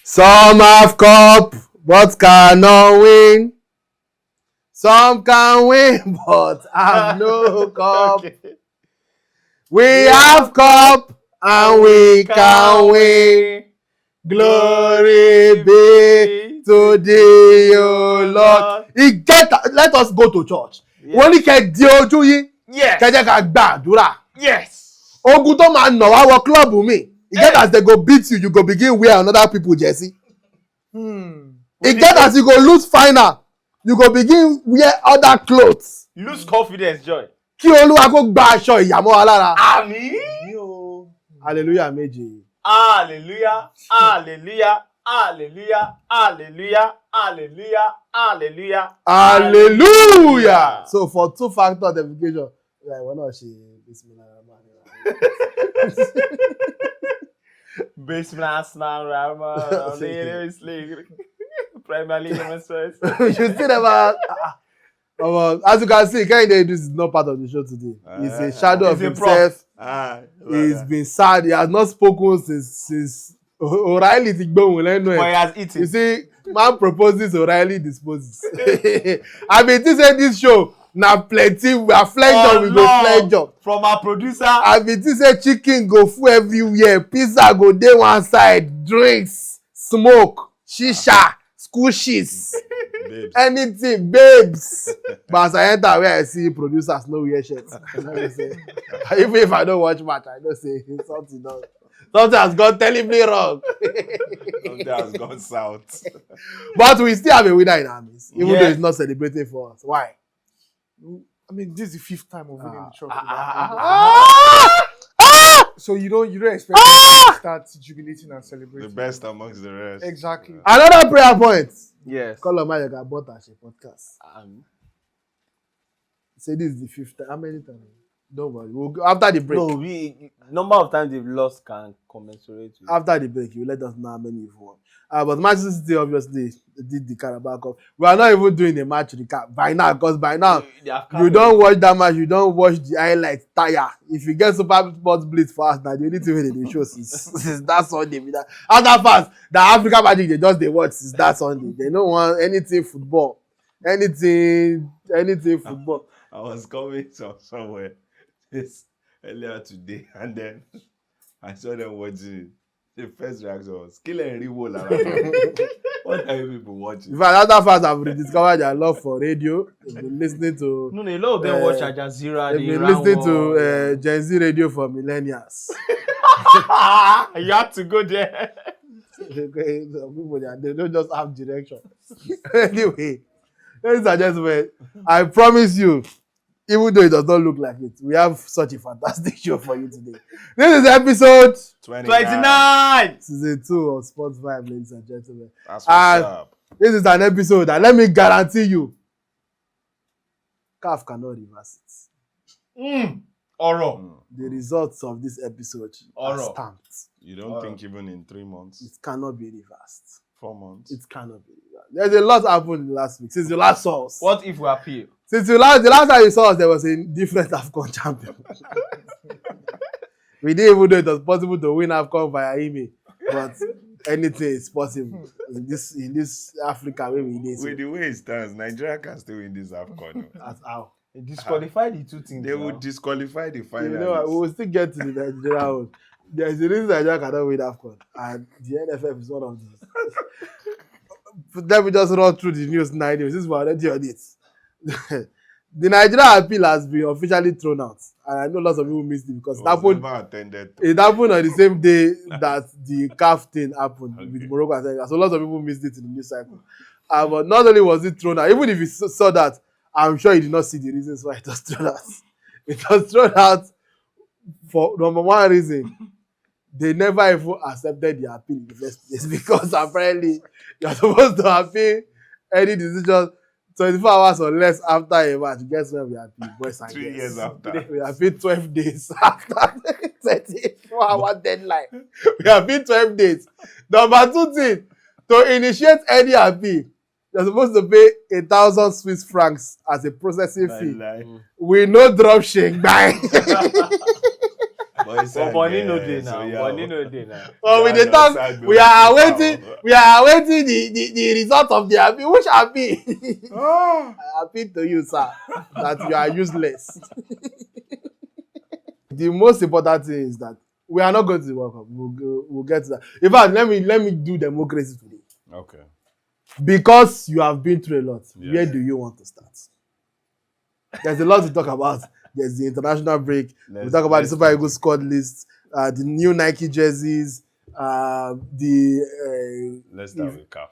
Some have cup, but cannot win. Some can win, but have no cup. Okay. We have cup, and we can win. Glory be to thee, O Lord. Let us go to church. Wọ́n ní kẹ́ di ojú yín. Yes. Kẹ́ jẹ́ ká gbàdúrà. Yes. Ogun tó máa nà wá wọ club mi. E get as they go beat you, you go begin wear another people jersey. E get as you go lose final, you go begin wear other clothes. Lose confidence, joy. Kí Olúwa kó gba aṣọ ìyàmọ́ wa lára. Àmín. Hallelujah méje. Hallelujah. Hallelujah. Hallelujah. Hallelujah. Hallelujah. Hallelujah. Hallelujah. So for two-factor authentication, we're not saying Bismillah. Primarily demonstrates. You see never. As you can see, Kehinde this is not part of the show today. He's a shadow of himself. He's been sad. He has not spoken since O'Reilly ti gbóhùn lẹ́nu ẹ̀. But he has eaten. You see, man proposes, O'Reilly disposes. I mean, this say this show na plenty. We are fledged up, we go fledged up. From our producer. I mean, this say chicken go full everywhere, pizza go dey one side, drinks, smoke, shisha, squishes, anything, babes. But as I enter where I see producers no wear shirts. Even if I don't watch match, I know say something has gone terribly wrong. Something has gone south. But we still have a winner in our midst, even though it's not celebrating for us. Why? I mean, this is the 5th time of winning the trophy. So you don't expect to start jubilating and celebrating. The best amongst the rest. Exactly. Another prayer point. Yes. Call on my bought as a podcast. Say this is the 5th time. How many times? Don't worry. We'll go after the break. No, number of times they've lost can commensurate with. After the break, you let us know how many you've won. But Manchester City obviously did the Carabao Cup. We are not even doing a match recap by now, because by now you don't watch that match, you don't watch the highlights tire. If you get Super Sports Blitz fast, now the only thing they show since that Sunday. Other fans, the Africa Magic they watch since that Sunday. They don't want anything football, anything football. I was coming somewhere earlier today, and then I saw them watching it. The first reaction was, kill and reroll. What are you people watching? In fact, other fans have rediscovered their love for radio. They've been listening to... No, a lot of them watch Al Jazeera. They've been listening to Gen Z radio for millennials. You have to go there. People, they don't just have direction. Anyway, ladies and gentlemen, I promise you, even though it does not look like it, we have such a fantastic show for you today. This is episode 29. Season 2 of Sports Vibe, ladies and gentlemen. That's what's up. This is an episode that, let me guarantee you, CAF cannot reverse it. The results of this episode are stamped. You don't think even in 3 months? It cannot be reversed. 4 months? It cannot be reversed. There's a lot happened in the last week. Since you last saw us. What if we appeal? Since the last time you saw us, there was a different AFCON champion. We didn't even know it was possible to win AFCON via email. But anything is possible in this Africa where we need. With the way it stands, Nigeria can still win this AFCON. That's how. They disqualify the two teams. They will disqualify the finalists. You know, we will still get to the Nigeria one. There's a reason Nigeria cannot win AFCON. And the NFF is one of these. Let me just run through the news 9 news. This is already on it. The Nigeria appeal has been officially thrown out. And I know lots of people missed it because it happened on the same day that the CAF thing happened with Morocco and Senegal. So lots of people missed it in the news cycle. But not only was it thrown out, even if you saw that, I'm sure you did not see the reasons why it was thrown out. It was thrown out for number one reason. They never even accepted the appeal in the first place because apparently you're supposed to appeal any decision 24 hours or less after a match. Guess when we appeal? Boys and 3 girls. years after. We appeal 12 days after 24-hour deadline. We appeal 12 days. Number two thing, to initiate any appeal, you're supposed to pay 1,000 Swiss francs as a processing fee. We no drop shake by. But Bonnie no dey now. Bonnie no dey now. Well, we dey talk. We are awaiting the result of the appeal. Which appeal? I appeal to you, sir, that you are useless. The most important thing is that we are not going to the World Cup. We'll get to that. In fact, let me do democracy today. Okay. Because you have been through a lot. Yes. Where do you want to start? There's a lot to talk about. There's the international break. We talk about the Super Eagles squad list, the new Nike jerseys, Let's start with CAF.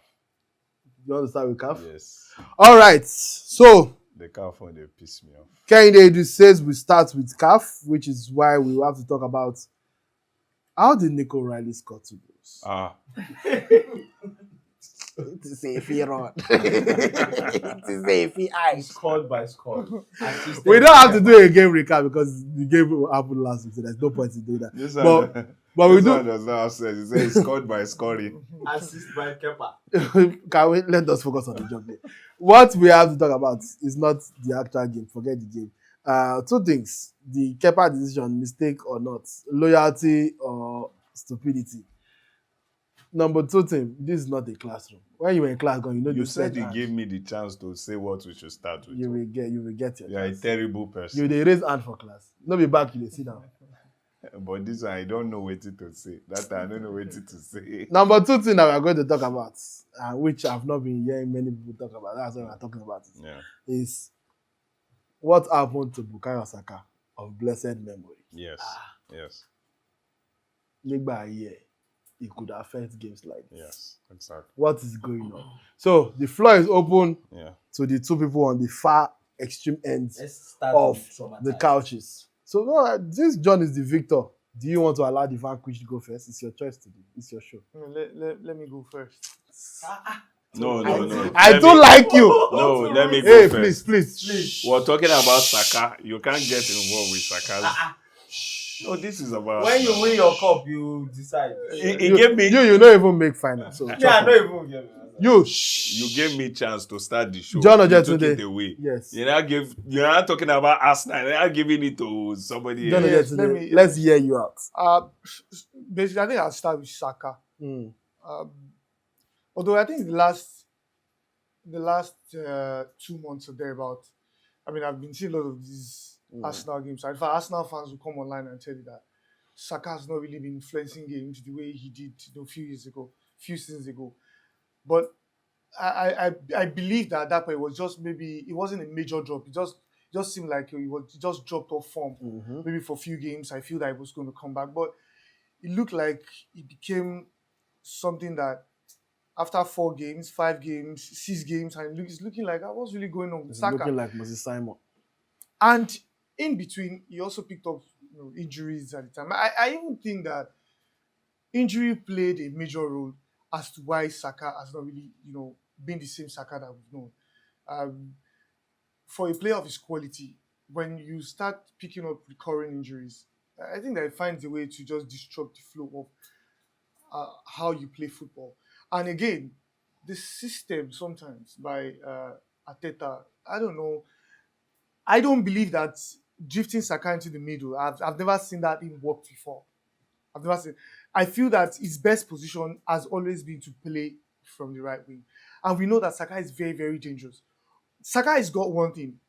You want to start with CAF? Yes. All right. So The CAF one, they piss me off. Kehinde says we start with CAF, which is why we will have to talk about how did Nico Riley score 2 goals? To say if he run. To say if he eyes. Scored by scored. We don't have to do a game recap because the game happened last week, so there's no point in doing that. But we do. Does not have sense. He said it's scored by scoring. Assist by Kepa. Can we let us focus on the job there? What we have to talk about is not the actual game. Forget the game. 2 things: the Kepa decision, mistake or not, loyalty or stupidity. Number 2 thing: this is not a classroom. When you were in class, You said you gave me the chance to say what we should start with. You will get your You are a terrible person. You dey raise hand for class. No be back, you dey sit down. But this one, I don't know what to say. That time, I don't know what to say. Number 2 thing that we are going to talk about, which I've not been hearing many people talk about, that's what we're talking about, is what happened to Bukayo Saka of blessed memory. Yes. Yes. Nígbà ayé, it could affect games like this. Yes, exactly. What is going on? So the floor is open to the 2 people on the far extreme ends of the couches. So this John is the victor. Do you want to allow the vanquished to go first? It's your choice today. It's your show. Let me go first. No. I don't like you. No, let me go first. Please. We're talking about Saka. You can't get involved with Saka. No, this is about. When you win your cup, you decide. He gave me. You don't even make final. So I don't even get it. You gave me chance to start the show. John you Ojetunde. took it away. Yes. You're not talking about Arsenal. You're not giving it to somebody John else. Ojetunde, let's hear you out. Basically, I think I'll start with Saka. Although I think the last 2 months or thereabout, I mean, I've been seeing a lot of these Arsenal games. In fact, Arsenal fans will come online and tell you that Saka has not really been influencing games the way he did a few seasons ago. But I believe that at that point it was just maybe it wasn't a major drop. It just seemed like he just dropped off form. Maybe for a few games, I feel that he was going to come back. But it looked like it became something that after 4 games, 5 games, 6 games, and it's looking like what's really going on with Saka. Looking like Moses Simon. And in between, he also picked up injuries at the time. I even think that injury played a major role as to why Saka has not really, been the same Saka that we've known. For a player of his quality, when you start picking up recurring injuries, I think that it finds a way to just disrupt the flow of how you play football. And again, the system sometimes by Arteta, I don't know. I don't believe that drifting Saka into the middle. I've never seen that even work before. I feel that his best position has always been to play from the right wing. And we know that Saka is very, very dangerous. Saka has got one thing.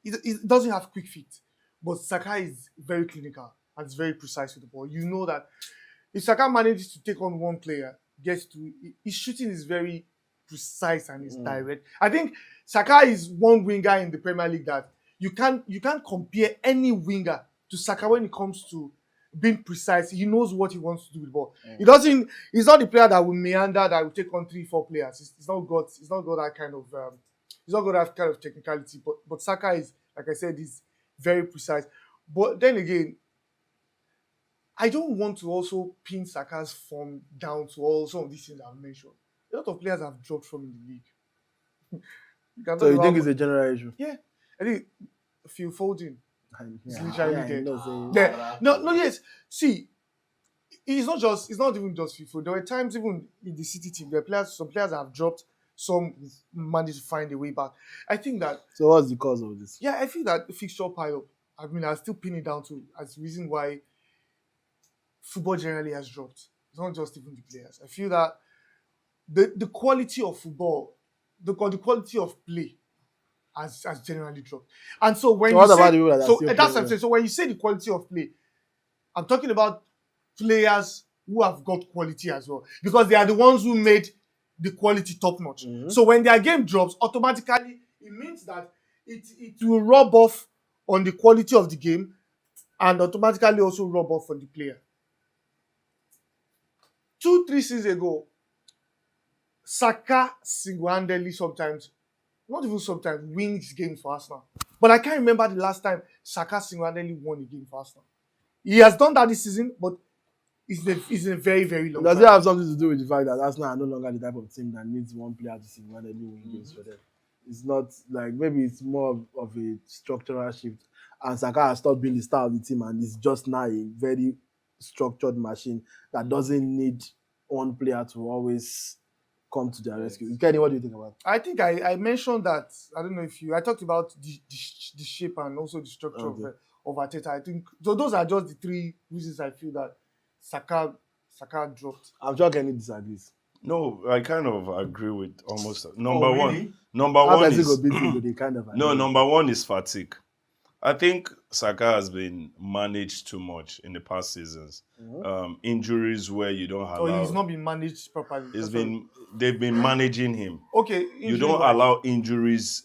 He doesn't have quick feet, but Saka is very clinical and is very precise with the ball. You know that if Saka manages to take on one player, his shooting is very precise and is direct. I think Saka is one winger in the Premier League that you can't compare any winger to Saka when it comes to being precise. He knows what he wants to do with the ball. He's not the player that will meander, that will take on 3-4 players. He's not got that kind of technicality. But Saka is, like I said, is very precise. But then again, I don't want to also pin Saka's form down to all some of these things I've mentioned. A lot of players have dropped from in the league. So you think it's a general issue? Yeah. I think Phil Foden. It's literally yes. See, it's not even just Phil Foden. There were times even in the City team, some players have dropped, some managed to find a way back. I think that. So what's the cause of this? Yeah, I feel that the fixture pile up. I mean, I still pin it down to as the reason why football generally has dropped. It's not just even the players. I feel that the quality of football, the quality of play has generally dropped. And so when So you what about say, the people that are so still that's what I'm playing? saying. So when you say the quality of play, I'm talking about players who have got quality as well, because they are the ones who made the quality top notch. So when their game drops, automatically it means that it will rub off on the quality of the game and automatically also rub off on the player. 2-3 seasons ago, Saka single-handedly sometimes, not even sometimes, wins games for Arsenal. But I can't remember the last time Saka single-handedly won a game for Arsenal. He has done that this season, but it's a very, very long Does time. it have something to do with the fact that Arsenal are no longer the type of team that needs one player to single-handedly win games for them? It's not like, maybe it's more of a structural shift. And Saka has stopped being the star of the team and is just now a very structured machine that doesn't need one player to always come to their rescue. Kenny, what do you think about it? I think I mentioned that. I don't know if I talked about the shape and also the structure of Arteta. I think so. Those are just the three reasons I feel that Saka dropped. I'm sure Kenny disagrees. No, I kind of agree with almost number really? one. Number How one person is go beat you, but they kind of no. agree. Number one is fatigue. I think Saka has been managed too much in the past seasons. Injuries where you don't allow. Or he's not been managed properly. They've been managing him. Okay. You don't allow injuries,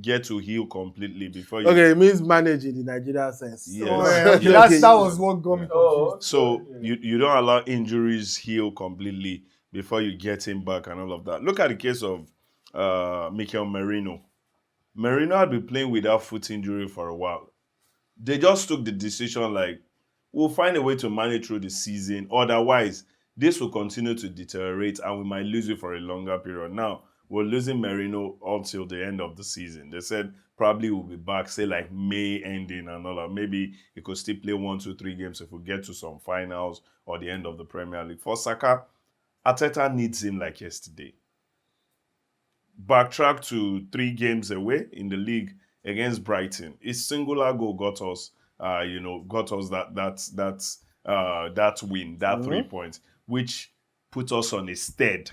get to heal completely before you. Okay, it means manage in the Nigeria sense. Yes. Okay, that was what got me confused. So you don't allow injuries heal completely before you get him back and all of that. Look at the case of Mikel Merino. Merino had been playing with that foot injury for a while. They just took the decision like, we'll find a way to manage through the season. Otherwise, this will continue to deteriorate and we might lose it for a longer period. Now, we're losing Merino until the end of the season. They said probably we'll be back, say like May ending and all that. Maybe he could still play 1, 2, 3 games if we get to some finals or the end of the Premier League. For Saka, Arteta needs him like yesterday. Backtrack to 3 games away in the league against Brighton. His singular goal got us, that win, that 3 points, which put us on a stead.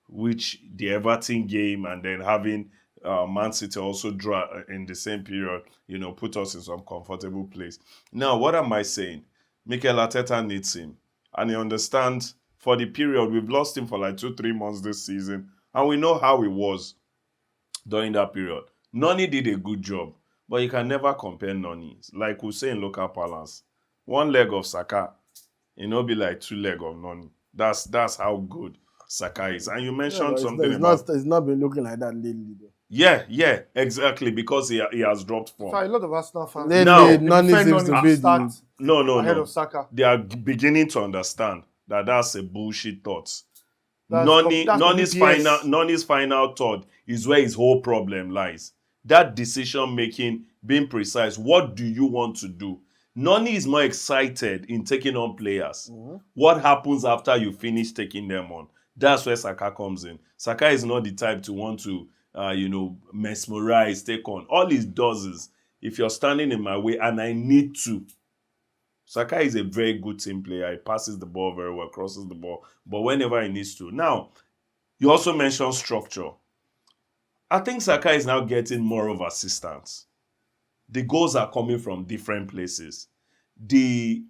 Which the Everton game and then having Man City also draw in the same period, put us in some comfortable place. Now, what am I saying? Mikel Arteta needs him, and he understands for the period we've lost him for like 2-3 months this season. And we know how he was during that period. Noni did a good job, but you can never compare Noni. Like we say in local parlance, 1 leg of Saka, be like 2 legs of Noni. That's how good Saka is. And you mentioned something about... It's not been looking like that lately, though. Yeah, exactly, because he has dropped form. For a lot of Arsenal fans, Noni seems to be start ahead No. of Saka. They are beginning to understand that that's a bullshit thought. That's Noni's final thought is where his whole problem lies. That decision making, being precise. What do you want to do? Noni is more excited in taking on players. What happens after you finish taking them on? That's where Saka comes in. Saka is not the type to want to, mesmerize, take on. All he does is, if you're standing in my way and I need to, Saka is a very good team player. He passes the ball very well, crosses the ball, but whenever he needs to. Now, you also mentioned structure. I think Saka is now getting more of assistance. The goals are coming from different places. The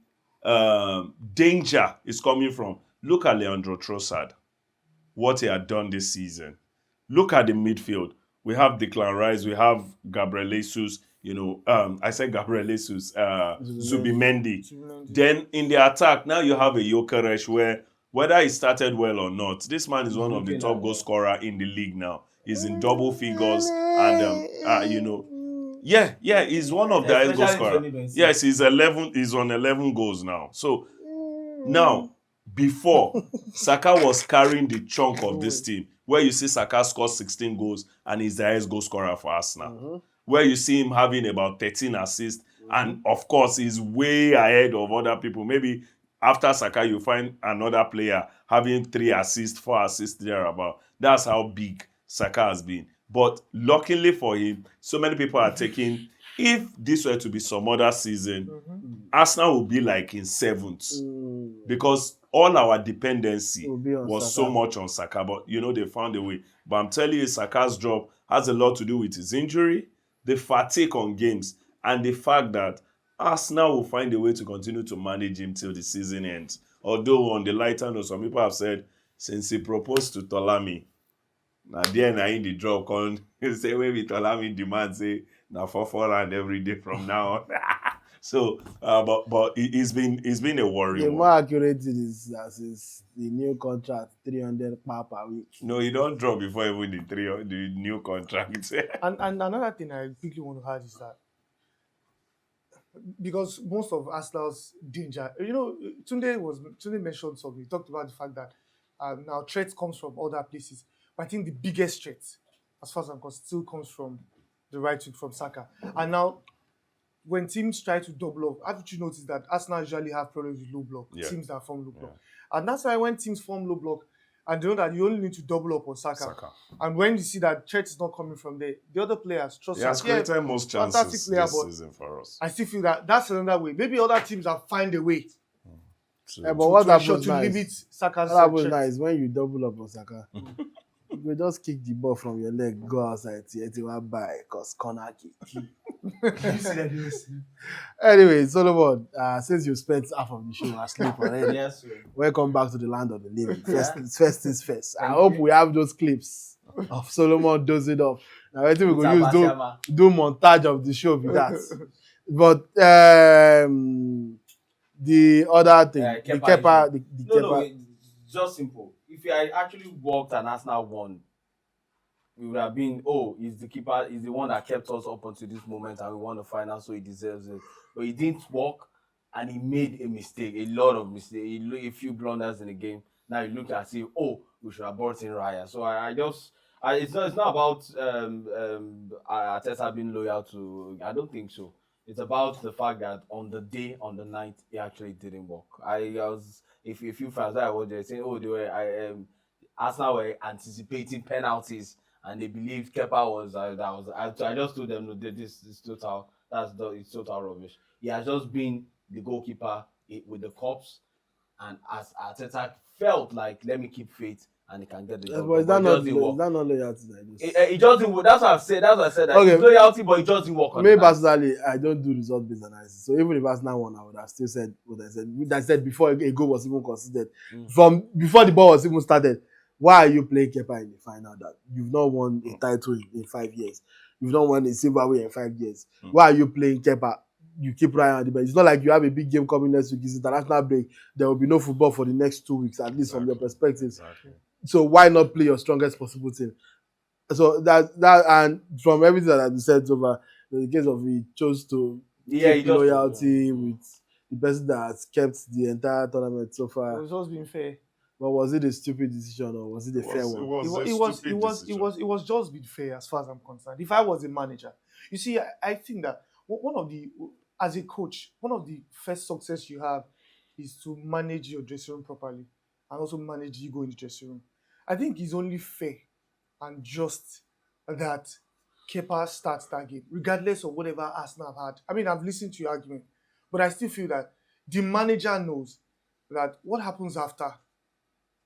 danger is coming from, look at Leandro Trossard, what he had done this season. Look at the midfield. We have Declan Rice, we have Gabriel Jesus, I said Gabriel Jesus, Zubimendi. Then in the attack, now you have a Gyökeres where, whether he started well or not, this man is one of the top goal scorers in the league now. He's in double figures and, he's one of the highest goal scorers. Yes, he's on 11 goals now. So, now, before, Saka was carrying the chunk of this team, where you see Saka score 16 goals and he's the highest goal scorer for Arsenal. Where you see him having about 13 assists, and of course, he's way ahead of other people. Maybe after Saka, you find another player having 3 assists, 4 assists thereabout. That's how big Saka has been. But luckily for him, so many people are taking, if this were to be some other season, Arsenal will be like in 7th because all our dependency was so much on Saka. But they found a way. But I'm telling you, Saka's drop has a lot to do with his injury, the fatigue on games, and the fact that Arsenal will find a way to continue to manage him till the season ends. Although on the lighter note, some people have said since he proposed to Tolami, now there in the drop on say maybe Tolami demand say now 4 round every day from now on. So, but it's been a worry. The more accurate it is the new contract 300 per week. No, you don't drop before even the new contract. and another thing I quickly want to add is that because most of Arsenal's danger, Tunde mentioned something. He talked about the fact that now threat comes from other places, but I think the biggest threat, as far as I'm concerned, still comes from the right wing from Saka. And now, when teams try to double up, haven't you noticed that Arsenal usually have problems with low block, teams that form low block. And that's why when teams form low block, and they know that you only need to double up on Saka. And when you see that threat is not coming from there, the other players trust He has created most chances this season for us. I still feel that that's another way. Maybe other teams have find a way but what happens to nice? limit Saka's What happens nice when you double up on Saka? You just kick the ball from your leg, go outside, buy, cause corner kick. Anyway, Solomon, since you spent half of the show asleep already, Yes, sir. welcome back to the land of the living. First things first. I hope we have those clips of Solomon dozing off. Now I think we could use do montage of the show with that. But the other thing, the Kepa. No, it's just simple. If you had actually walked and Arsenal won, we would have been, he's the keeper, he's the one that kept us up until this moment and we won the final, so he deserves it. But he didn't walk and he made a mistake, a lot of mistakes, a few blunders in the game. Now you look and see, we should have brought in Raya. So it's not about Arteta being loyal to, I don't think so. It's about the fact that on the night, it actually didn't work. If you fans that I was there saying, Arsenal were anticipating penalties and they believed Kepa was I just told them, no, this is total. It's total rubbish. He has just been the goalkeeper with the Cups, and as Arteta felt like, let me keep faith and he can get the job. But is that not loyalty? It just didn't work. That's what I said. That it's loyalty, but it just didn't work. Me personally, I don't do result-based analysis. So even if Arsenal won, I would have still said what I said. I said before a goal was even considered. From before the ball was even started, why are you playing Kepa in the final that you've not won a title in 5 years? You've not won a silverware in 5 years. Why are you playing Kepa? You keep Ryan on the bench. It's not like you have a big game coming next week. It's international break. There will be no football for the next 2 weeks, at least from your perspective. Exactly. So why not play your strongest possible team? So that and from everything that you said over, in the case of he chose to keep loyalty with the person that has kept the entire tournament so far. It was just being fair. But was it a stupid decision or was it a fair one? It was just being fair as far as I'm concerned. If I was a manager, you see, I think that as a coach, one of the first success you have is to manage your dressing room properly and also manage ego in the dressing room. I think it's only fair and just that Kepa starts that game, regardless of whatever Arsenal have had. I mean, I've listened to your argument, but I still feel that the manager knows that what happens after,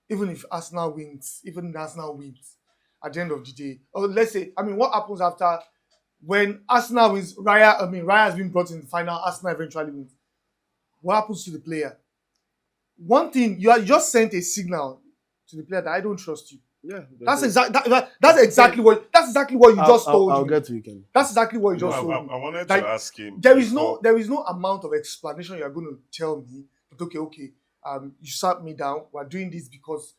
even if Arsenal wins, at the end of the day, or let's say, what happens after when Arsenal wins, Raya has been brought in the final, Arsenal eventually wins. What happens to the player? One thing, you just sent a signal to the player that I don't trust you. Yeah, that's exactly what you just told me. I'll get to you, Ken. That's exactly what you just told me. I wanted to ask him. There is no amount of explanation you are going to tell me. But okay, you sat me down. We're doing this because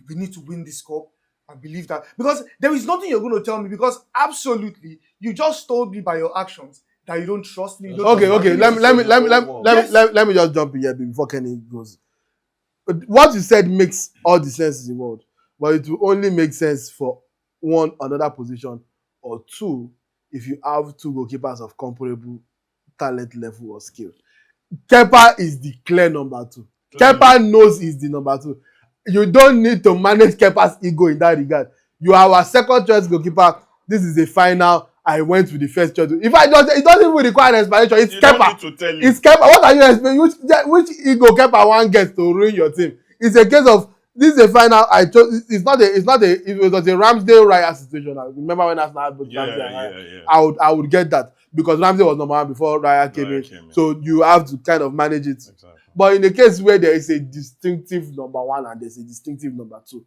we need to win this cup. I believe that because there is nothing you're going to tell me because absolutely you just told me by your actions that you don't trust me. Okay. Let me just jump in here before Kenny goes. But what you said makes all the sense in the world, but it will only make sense for one, another position, or two, if you have two goalkeepers of comparable talent level or skill. Kepa is the clear number 2. Kepa knows he's the number 2. You don't need to manage Kepa's ego in that regard. You are our second choice goalkeeper. This is a final. I went to the first church. If it doesn't even require an explanation. It's You don't Kepa. need to tell him. It's Kepa. What are you expecting? Which ego Kepa one gets to ruin your team? It's a case of this is a final. It was a Ramsdale Raya situation. I remember when Arsenal had both Ramsdale and Raya. I would get that because Ramsdale was number one before Raya came in. So you have to kind of manage it. Exactly. But in the case where there is a distinctive number one and there's a distinctive number two,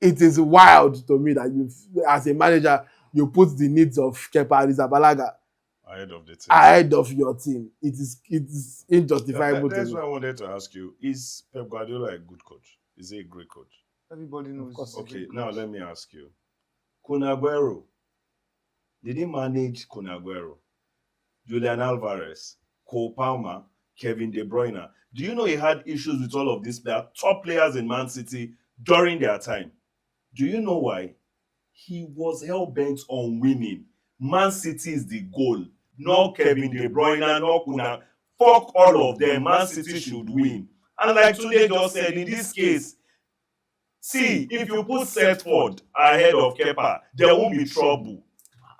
it is wild to me that you, as a manager, you put the needs of Kepa Arrizabalaga ahead of your team. It is injustifiable. That's why I wanted to ask you: is Pep Guardiola a good coach? Is he a great coach? Everybody knows. Okay, now let me ask you: Kun Aguero, did he manage Kun Aguero, Julian Alvarez, Cole Palmer, Kevin De Bruyne? Do you know he had issues with all of these players, top players in Man City during their time? Do you know why? He was hell-bent on winning. Man City is the goal. No Kevin De Bruyne, no Kuna. Fuck all of them. Man City should win. And like Tunde just said, in this case, see, if you put Setford ahead of Kepa, there won't be trouble.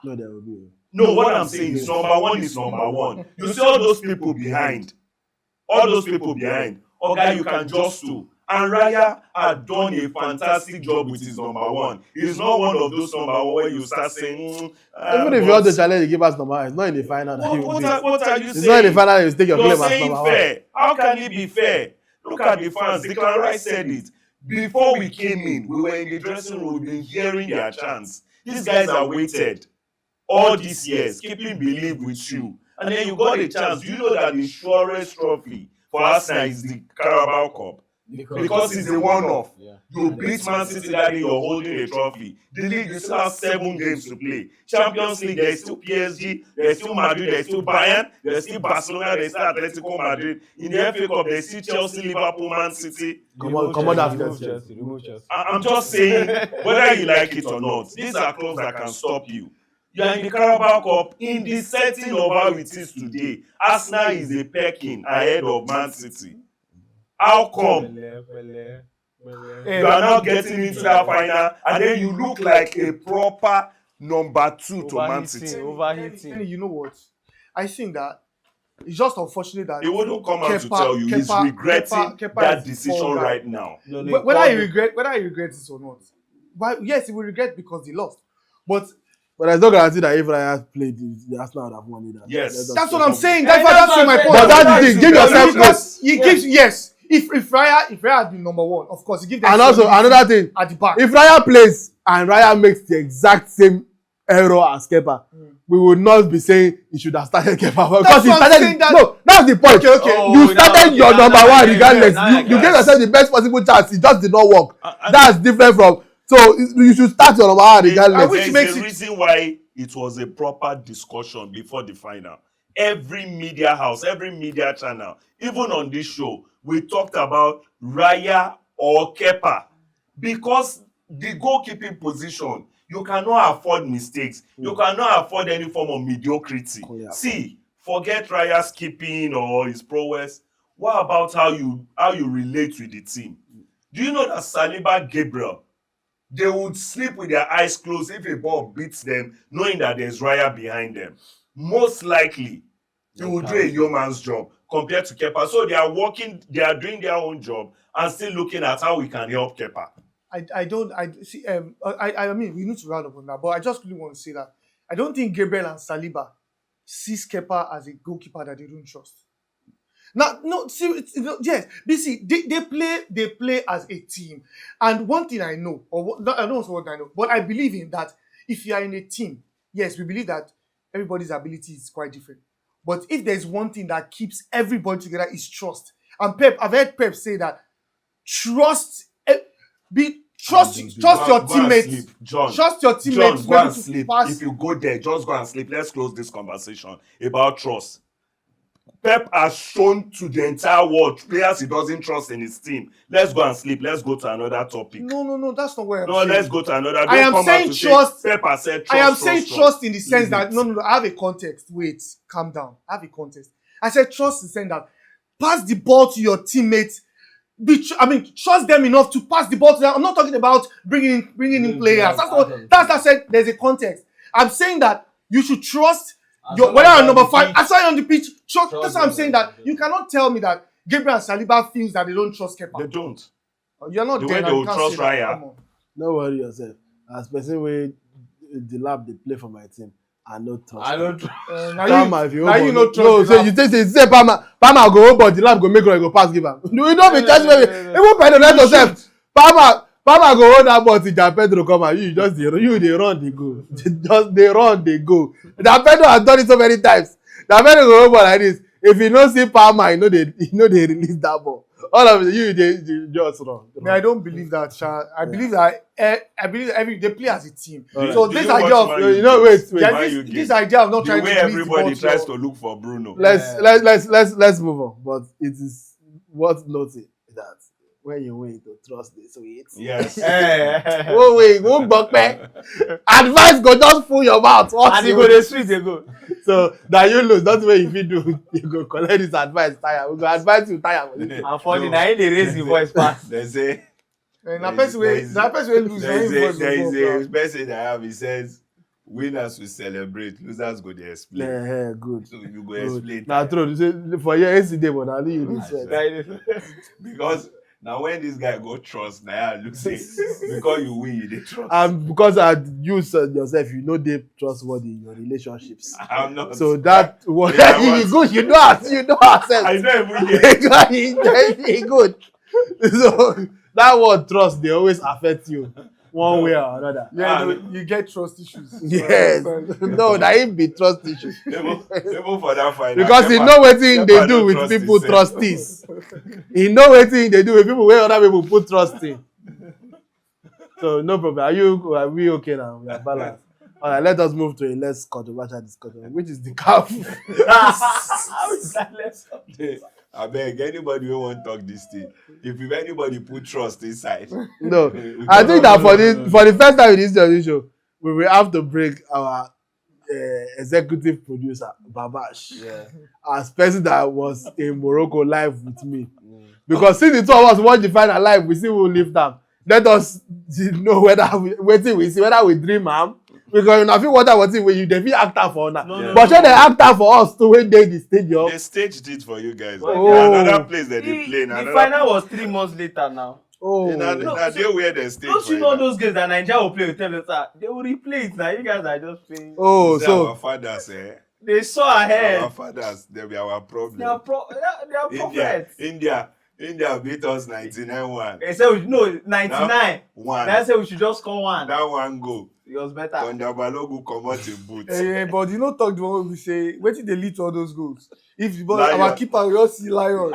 No, there will be. No, what I'm saying is number one is number one. You see all those people behind. All those people behind. Okay, you can just do. And Raya had done a fantastic job with his number one. He's not one of those number one where you start saying... even if you want to challenge, you give us number one. It's not in the final. What are you saying? It's not in the final. You take your claim as number one. Fair. How can it be fair? Look at the fans. Declan Rice said it. Before we came in, we were in the dressing room. We've been hearing their chants. These guys are waited all these years, keeping belief with you. And then you got a chance. Do you know that the surest trophy for Arsenal is the Carabao Cup? Because it's a one-off. Yeah. You beat Man City that day, you're holding a trophy. The league, you still have 7 games to play. Champions League, there's still PSG, there's still Madrid, there's still Bayern, there's still Barcelona, there's still Atletico Madrid. In the FA Cup, there's still Chelsea, Liverpool, Man City. Come on, after Chelsea. I'm just saying, whether you like it or not, these are clubs that can stop you. You are in the Carabao Cup. In the setting of how it is today, Arsenal is a pecking ahead of Man City. How come you are not getting into that final and then you look like a proper number 2 to Man City? Overheating. You know what? I think that it's just unfortunate that he wouldn't come out to tell you he's regretting that decision right now. Whether he regret it or not. But yes, he will regret because he lost. But there's no guarantee that if Raya played, the Arsenal would have won it. Yes. That's what I'm saying. That's my point. But that's the thing. Give yourself grace. He gives, yes. If Raya had been number one, of course, he gives them. And also another thing, at the back. If Raya plays and Raya makes the exact same error as Kepa, we would not be saying he should have started Kepa because he started. No, that's the point. Okay. You started your number one regardless. You gave yourself the best possible chance. It just did not work. That's different from. So you should start your number one regardless. Which makes the reason why it was a proper discussion before the final. Every media house, every media channel, even on this show, we talked about Raya or Kepa because the goalkeeping position, you cannot afford mistakes. You cannot afford any form of mediocrity. See, forget Raya's keeping or his prowess. What about how you relate with the team? Do you know that Saliba, Gabriel, they would sleep with their eyes closed if a ball beats them, knowing that there's Raya behind them? Most likely, he will do a yeoman's job compared to Kepa. So they are doing their own job and still looking at how we can help Kepa. I mean, we need to round up on that, but I just really want to say that I don't think Gabriel and Saliba sees Kepa as a goalkeeper that they don't trust. Now, no, see, yes, BC, they play as a team. And one thing I know, I don't know what I know, but I believe in that if you are in a team, yes, we believe that everybody's ability is quite different. But if there's one thing that keeps everybody together is trust. And I've heard Pep say that trust your teammates. Trust your teammates. John, go and sleep. If you go there, just go and sleep. Let's close this conversation about trust. Pep has shown to the entire world players he doesn't trust in his team. Let's go and sleep. Let's go to another topic. No, that's not where I'm saying. No, let's go to another. I am saying trust. Pep has said trust. I am saying trust in the sense that no, I have a context. Wait, calm down. I have a context. I said trust in the sense that pass the ball to your teammates. Trust them enough to pass the ball to them. I'm not talking about bringing in players. That's I said there's a context. I'm saying that You should trust As your long whether as you're you're number on the 5. pitch, As I'm on the pitch, trust. trust That's what I'm them, saying. man. That you cannot tell me that Gabriel and Saliba feels that they don't trust Kepa. They don't. You're not The there. way now, they you will can't trust say that. Raya. Come on. No worry yourself. As person wey the lab they play for my team, I no trust. I don't. Palmer, if you now you open- no trust. No, the say lab. you say Palmer go hold, but the lab go make run, go pass give am. You don't be just maybe even Pedro let yourself. Palmer go hold that ball till Jan Pedro come and you just dey run dey go. Just dey run dey go. Jan Pedro has done it so many times. Jan Pedro go hold ball like this. If you no see Palmer, you know they release that ball. All of it, you just run. Me, I don't believe that, Sha. I believe that they play as a team. Alright. So Do this you watch idea of Man U you know, games? wait. yeah, Man U this games. idea of not The trying way to release the everybody ball to tries your- to look for Bruno. Let's move on. But it is worth noting that when you win to trust the sweet. Yes. Oh wait, go back back. Advice go just full your mouth. And you go the street, they go. So that you lose, that's what if you do. You go collect this advice tire. We go advise you tire. And for the night, they raise the voice pass. They say Na person wey lose. Na there him voice is go go a message I have. It says, "Winners will celebrate, losers go dey explain." Yeah, good. So you go explain. Now true. You say for your yesterday, but now you dey sweat. Because now when this guy go trust, now look say because you win, you dey trust. And because you said yourself, you know they trustworthy in your relationships. I'm not. So that what Yeah, you good, you know ourselves. I don't even hear. He good. So that word trust they always affect you one way or another. Yeah, you get trust issues. Yes. No, that ain't be trust issue. Even for that final. Because he know wetin they do with people trustees. He know wetin they do with people where other people put trust in. So no problem. Are we okay now? We are balanced. All right, let us move to a less controversial discussion, which is the CAF. How is that less? I beg anybody who want talk this thing. If anybody put trust inside, No, I think that for the first time in this television show, we will have to break our executive producer Babash as person that was in Morocco live with me. Because since the two of us watch the final live, we see who lift them. Let us know whether we dream am. Because if you want what you dey actor for now. But when they actor for us to when they the stadium. they staged it for you guys. Oh. Another place that they play. The final was 3 months later now. Oh, They where they stage. Don't you know those games that Nigeria will play with them later? They will replay it now. You guys are just playing. oh, Our so fathers, They saw ahead. our fathers, they be our problem. They are prophets. India beat us 99-1. They said, no, 99. One. They said we should just score one. That one go. It was better. Thunder Balogun come out in boots. But you know, talk the one we say, wetin dey lead to all those goals? If the ball, Lion. our keeper will just see Lion.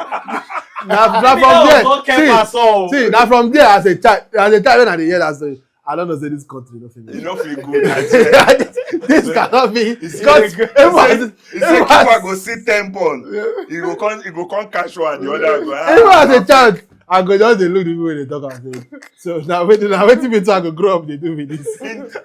now from there as a child when I dey hear that story, I don't know say this country no fit You know feel good. this cannot be He because say keeper go see 10 ball. He go come catch one. The other go. even as a child I go just dey look the people wey dey talk am say so na wetin me too I go grow up dey do with this.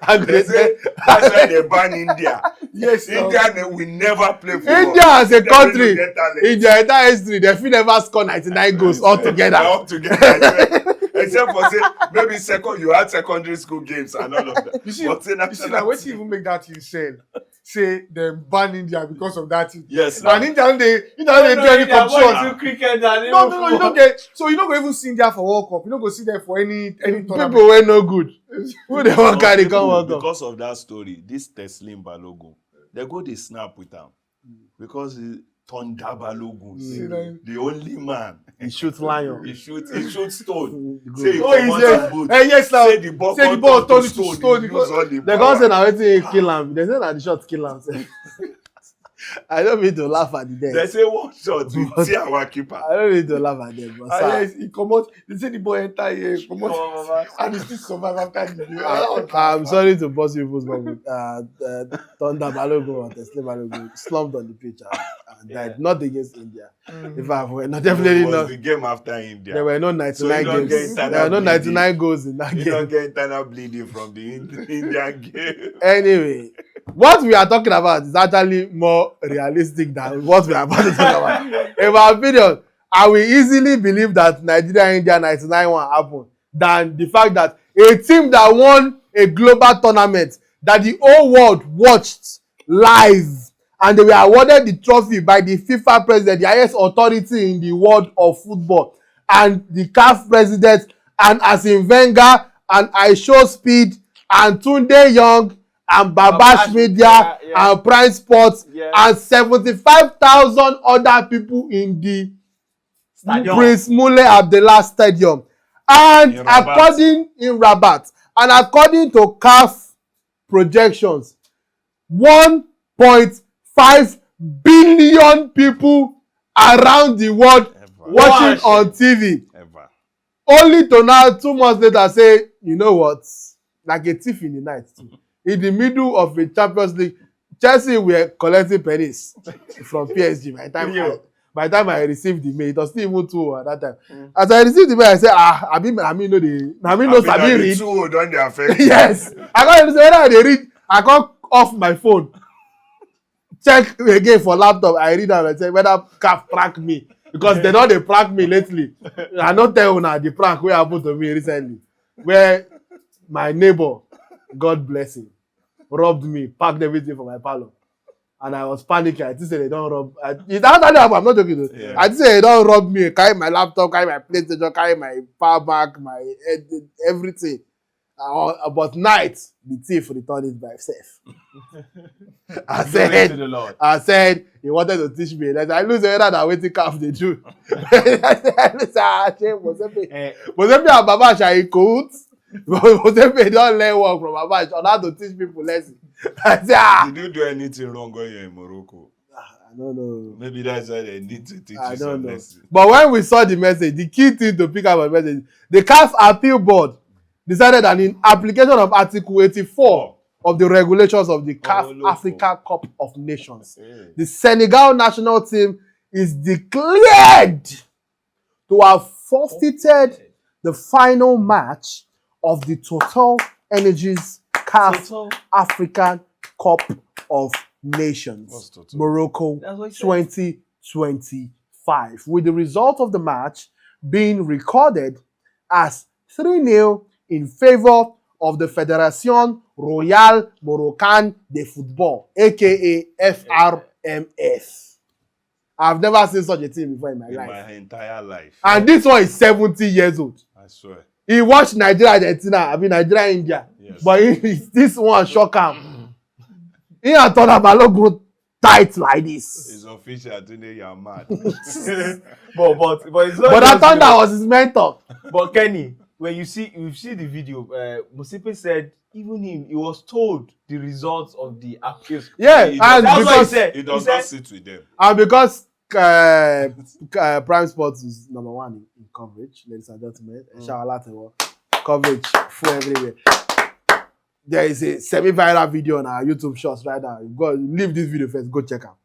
I go They dey say that's why they ban India. Yes, India will never play football. India as a They country will get talent. in their entire history they fit never score 99 goals altogether. All together. Except for say maybe you had secondary school games and all of that. You see, But say now wetin even make that thing sell? Say them ban India because of that thing. yes. And India don't dey do any competition. Cricket and No, you don't get. So you don't go even see India for World Cup. You don't go see them for any tournament. People wey no good who dey wan carry come World Cup. Because of that story, this Teslim Balogun, they go dey snap with am because he Thunder Balogun, the only man. He shoot lion. He shoot stone. Good. Say he Oh, he's comot there. him boot. Yes, now. Say the ball turn into stone. He use all the They come power. say na wetin kill am. They say na the shot kill am sef. I don't mean to laugh at the They dead. say one shot we see our keeper. I don't mean to laugh at them, but Yes, sir, he come out. They say the boy enter here, come out, and he still survive after the game. I'm sorry to burst people's bubble. Thunder Balogun or Teslim Balogun slumped on the pitch and died. Not against India. In fact, we're not definitely It was not. the game after India. There were no So 99 you don't get games. internal There were no bleeding. 99 goals in that You game. don't get internal bleeding from the Indian game. Anyway, what we are talking about is actually more realistic than what we are about to talk about. In my opinion, I will easily believe that Nigeria-India 99-1 happened than the fact that a team that won a global tournament that the whole world watched live, and they were awarded the trophy by the FIFA president, the highest authority in the world of football, and the CAF president, and Arsene Wenger, and I Show Speed, and Tunde Young, and Babash Media, and Prime Sports, and 75,000 other people in the Prince Moulay Abdallah Stadium. And in Rabat, and according to CAF projections, 1.5 billion people around the world watching on TV. Only to now, 2 months later, say, you know what? Like a thief in the night, too. In the middle of a Champions League, Chelsea were collecting pennies from PSG. By the time I received the mail, it was still even 2 at that time. As I received the mail, I said, I mean, no Sabi read. Yes. I can't say whether they read. I can't off my phone. Check again for laptop. I read and I say whether CAF prank me. Because they know they prank me lately. I not tell you now the prank wey happen to me recently. Where my neighbor, God bless him, robbed me, packed everything for my parlor. And I was panicking. I just said they don't rob. I'm not joking though. Yeah. I just said they don't rob me. Carry my laptop, carry my PlayStation, carry my power bank, my everything. But night, the thief returned it by himself. I said he wanted to teach me. I lose the other than waiting calf they do. I said, Mosepe and Babash are in cahoots. Mosepe don't learn work from Babash on how to teach people lessons. I said, Did you do anything wrong when you're in Morocco? I don't know. Maybe that's why they need to teach you some lessons. But when we saw the message, the key thing to pick up a message, the CAF Appeal Board decided that in application of Article 84 of the regulations of the CAF Africa Cup of Nations, the Senegal national team is declared to have forfeited the final match of the Total Energies CAF African Cup of Nations, Morocco 2025, with the result of the match being recorded as 3-0 in favor of the Fédération Royale Moroccan de Football, aka FRMF. I've never seen such a team before in my life. My entire life. And this one is 70 years old. I swear. He watched Nigeria, India. Yes. But this one shock him. He had thought about Balogun tight like this. It's official today, you're mad. but it's not. But I thought that was his mentor. But Kenny, when you see the video, Mosepe said even he was told the results of the appeals. Yeah, and because he does not sit with them. And because Prime Sports is number 1 in coverage, ladies and gentlemen. Shout out to coverage for everywhere. There is a semi-viral video on our YouTube Shorts right now. You go leave this video first. Go check out.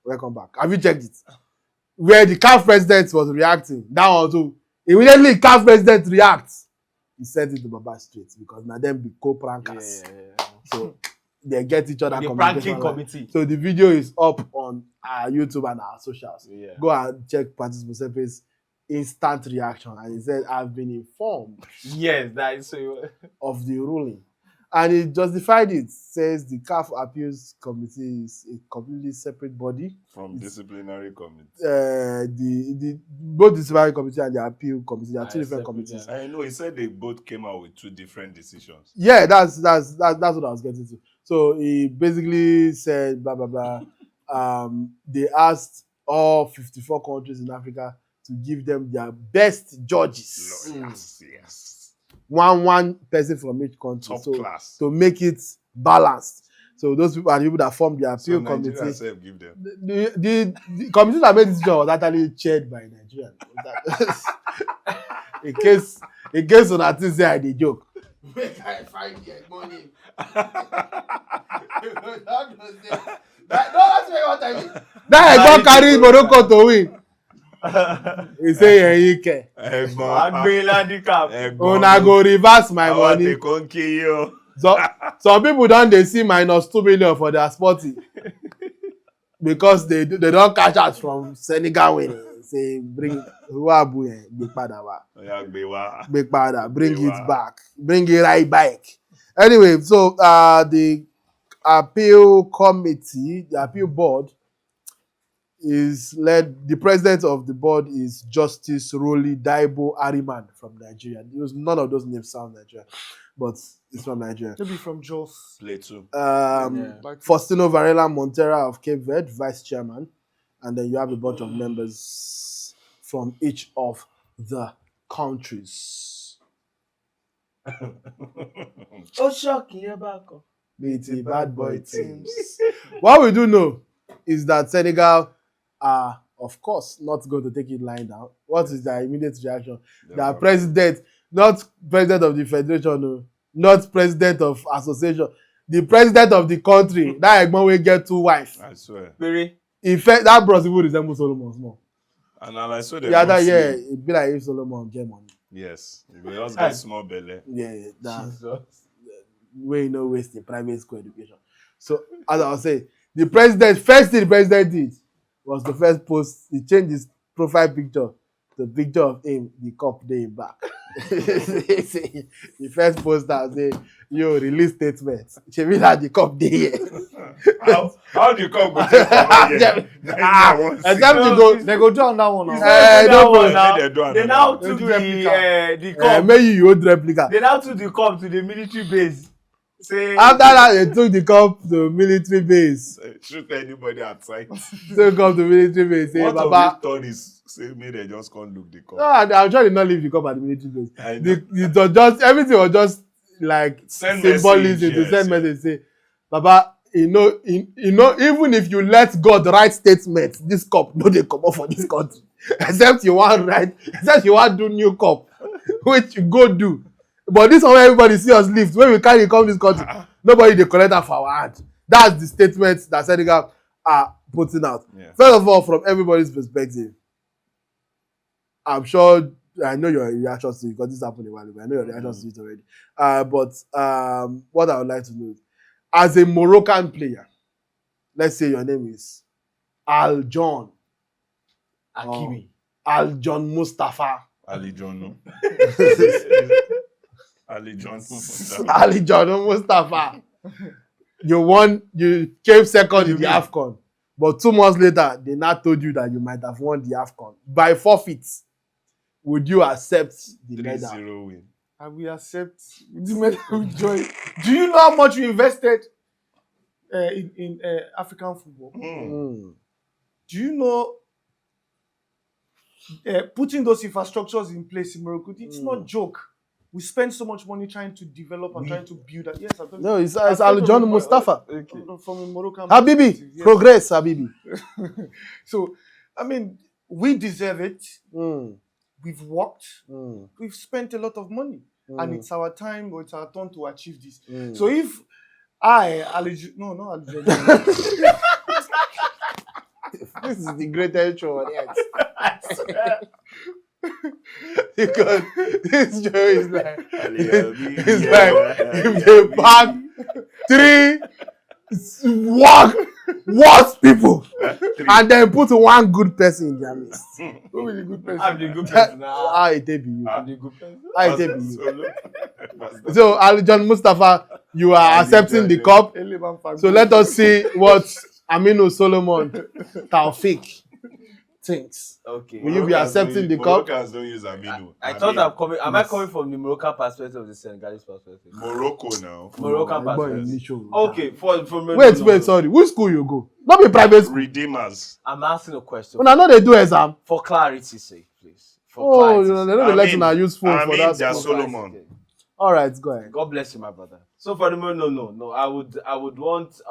Welcome back. Have you checked it? Where the CAF president was reacting. That one too. Immediately CAF president reacts. He sent it to Baba straight because now them be co-prankers. Yeah. So they get each other. The pranking committee. So the video is up on our YouTube and our socials. Yeah. Go and check Patrice Mosepe's instant reaction, and he said, "I've been informed." Yes, that is so. Of the ruling. And he justified it, says the CAF Appeals Committee is a completely separate body. From disciplinary committee. Both disciplinary committee and the appeal committee, there are 2 different committees. I know, he said they both came out with 2 different decisions. Yeah, that's what I was getting to. So he basically said, blah, blah, blah. They asked all 54 countries in Africa to give them their best judges. Yes. One person from each country. Top class. To make it balanced. So those people are the people that formed the appeal committee. Give them. The committee that made this decision was actually chaired by Nigerian. in case on artist say I dey joke. Make I find the money. That's what I mean. That Egbon carry Morocco to win. He say ẹ̀yin kẹ̀. Una go reverse my money. Some people don dey see -2 million for their sporting because they don catch out from Senegal winning. Say bring Ruabu gbé padà wá. Gbé padà, bring it back, bring it right back. Anyway, so the appeal committee, the appeal board, is led. The president of the board is Justice Roli Daibo Ariman from Nigeria. None of those names sound Nigerian, but it's from Nigeria. Maybe from Jos. Plateau. Faustino Varela Montera of Cape Verde, vice chairman, and then you have a bunch of members from each of the countries. Oh, shocking, you're back. The bad boy teams. What we do know is that Senegal are, of course, not going to take it lying down. What is their immediate reaction? Their president, not president of the federation, no, not president of association, the president of the country. That Egbon will get 2 wives. I swear. Very. In fact, that bros even resemble Solomon small. And I saw The other year, it be like if Solomon get money. Yes. We just get small belly. Yeah, that's way no waste in private school education. So, as I was saying, the first thing the president did was the first post. He changed his profile picture to the picture of him, the cup day back. The first post that say, "Yo, release statement." She mean that the cup day here. How do you come with this? Except to go. They go do on that one now. They now took the cup. Maybe you old replica. They now took the cup to the military base. Say, after that, they took the cup to military base. Shoot anybody outside. So come to military base. Say, What Baba. of this turn is say me they just can't look the cup. No, I'm sure they not leave the cup at the military base. It was just everything was just like symbolism to send message. Say, Baba, you know, even if you let God write statements, this cup no dey come up for this country. Except you want do new cup, which you go do. But this one where everybody see us lift, when we carry come this country, nobody dey collect that for our hand. That's the statement that Senegal are putting out. Yeah. First of all, from everybody's perspective, I'm sure I know your reactions to it because this happened a while ago. I know your reactions to it already. But what I would like to know is, as a Moroccan player, let's say your name is Al John Hakimi, Al John Mustafa, Ali John, no? Ali John Mustafa. Ali John Mustafa. You came second in the AFCON, but 2 months later, they now told you that you might have won the AFCON. By forfeit, would you accept the medal? 3-0 win. I will accept the medal with joy. Do you know how much we invested in African football? Mm. Do you know putting those infrastructures in place in Morocco? It's not a joke. We spend so much money trying to develop and trying to build that. Yes, I've done. No, it's Al John Mustafa. From a Moroccan. Habibi, yes. Progress, Habibi. So, I mean, we deserve it. Mm. We've worked. Mm. We've spent a lot of money. And it's our time or it's our turn to achieve this. Mm. So if not this is the greatest show on earth. Because this show is like if they pack 3 worst people and then put 1 good person in their midst. who is the good person? I'm the good person now. How it be you? I'm the good person. How it be you? So Ali John Mustafa, you are accepting the cup. So let us see what Aminu Solomon Taufik thinks. Okay. Will you be accepting the cup? Moroccans don't use Aminu. I thought I'm coming. Am I coming from the Moroccan perspective or the Senegalese perspective? Morocco now. Moroccan perspective. Okay. Wait, sorry. Which school you go? Not be private school. Redeemers. I'm asking a question. When I know they do exam. For clarity's sake, please. They know they let you use phone for that school. school. Solomon. All right, go ahead. God bless you, my brother. So for the moment, no. I would want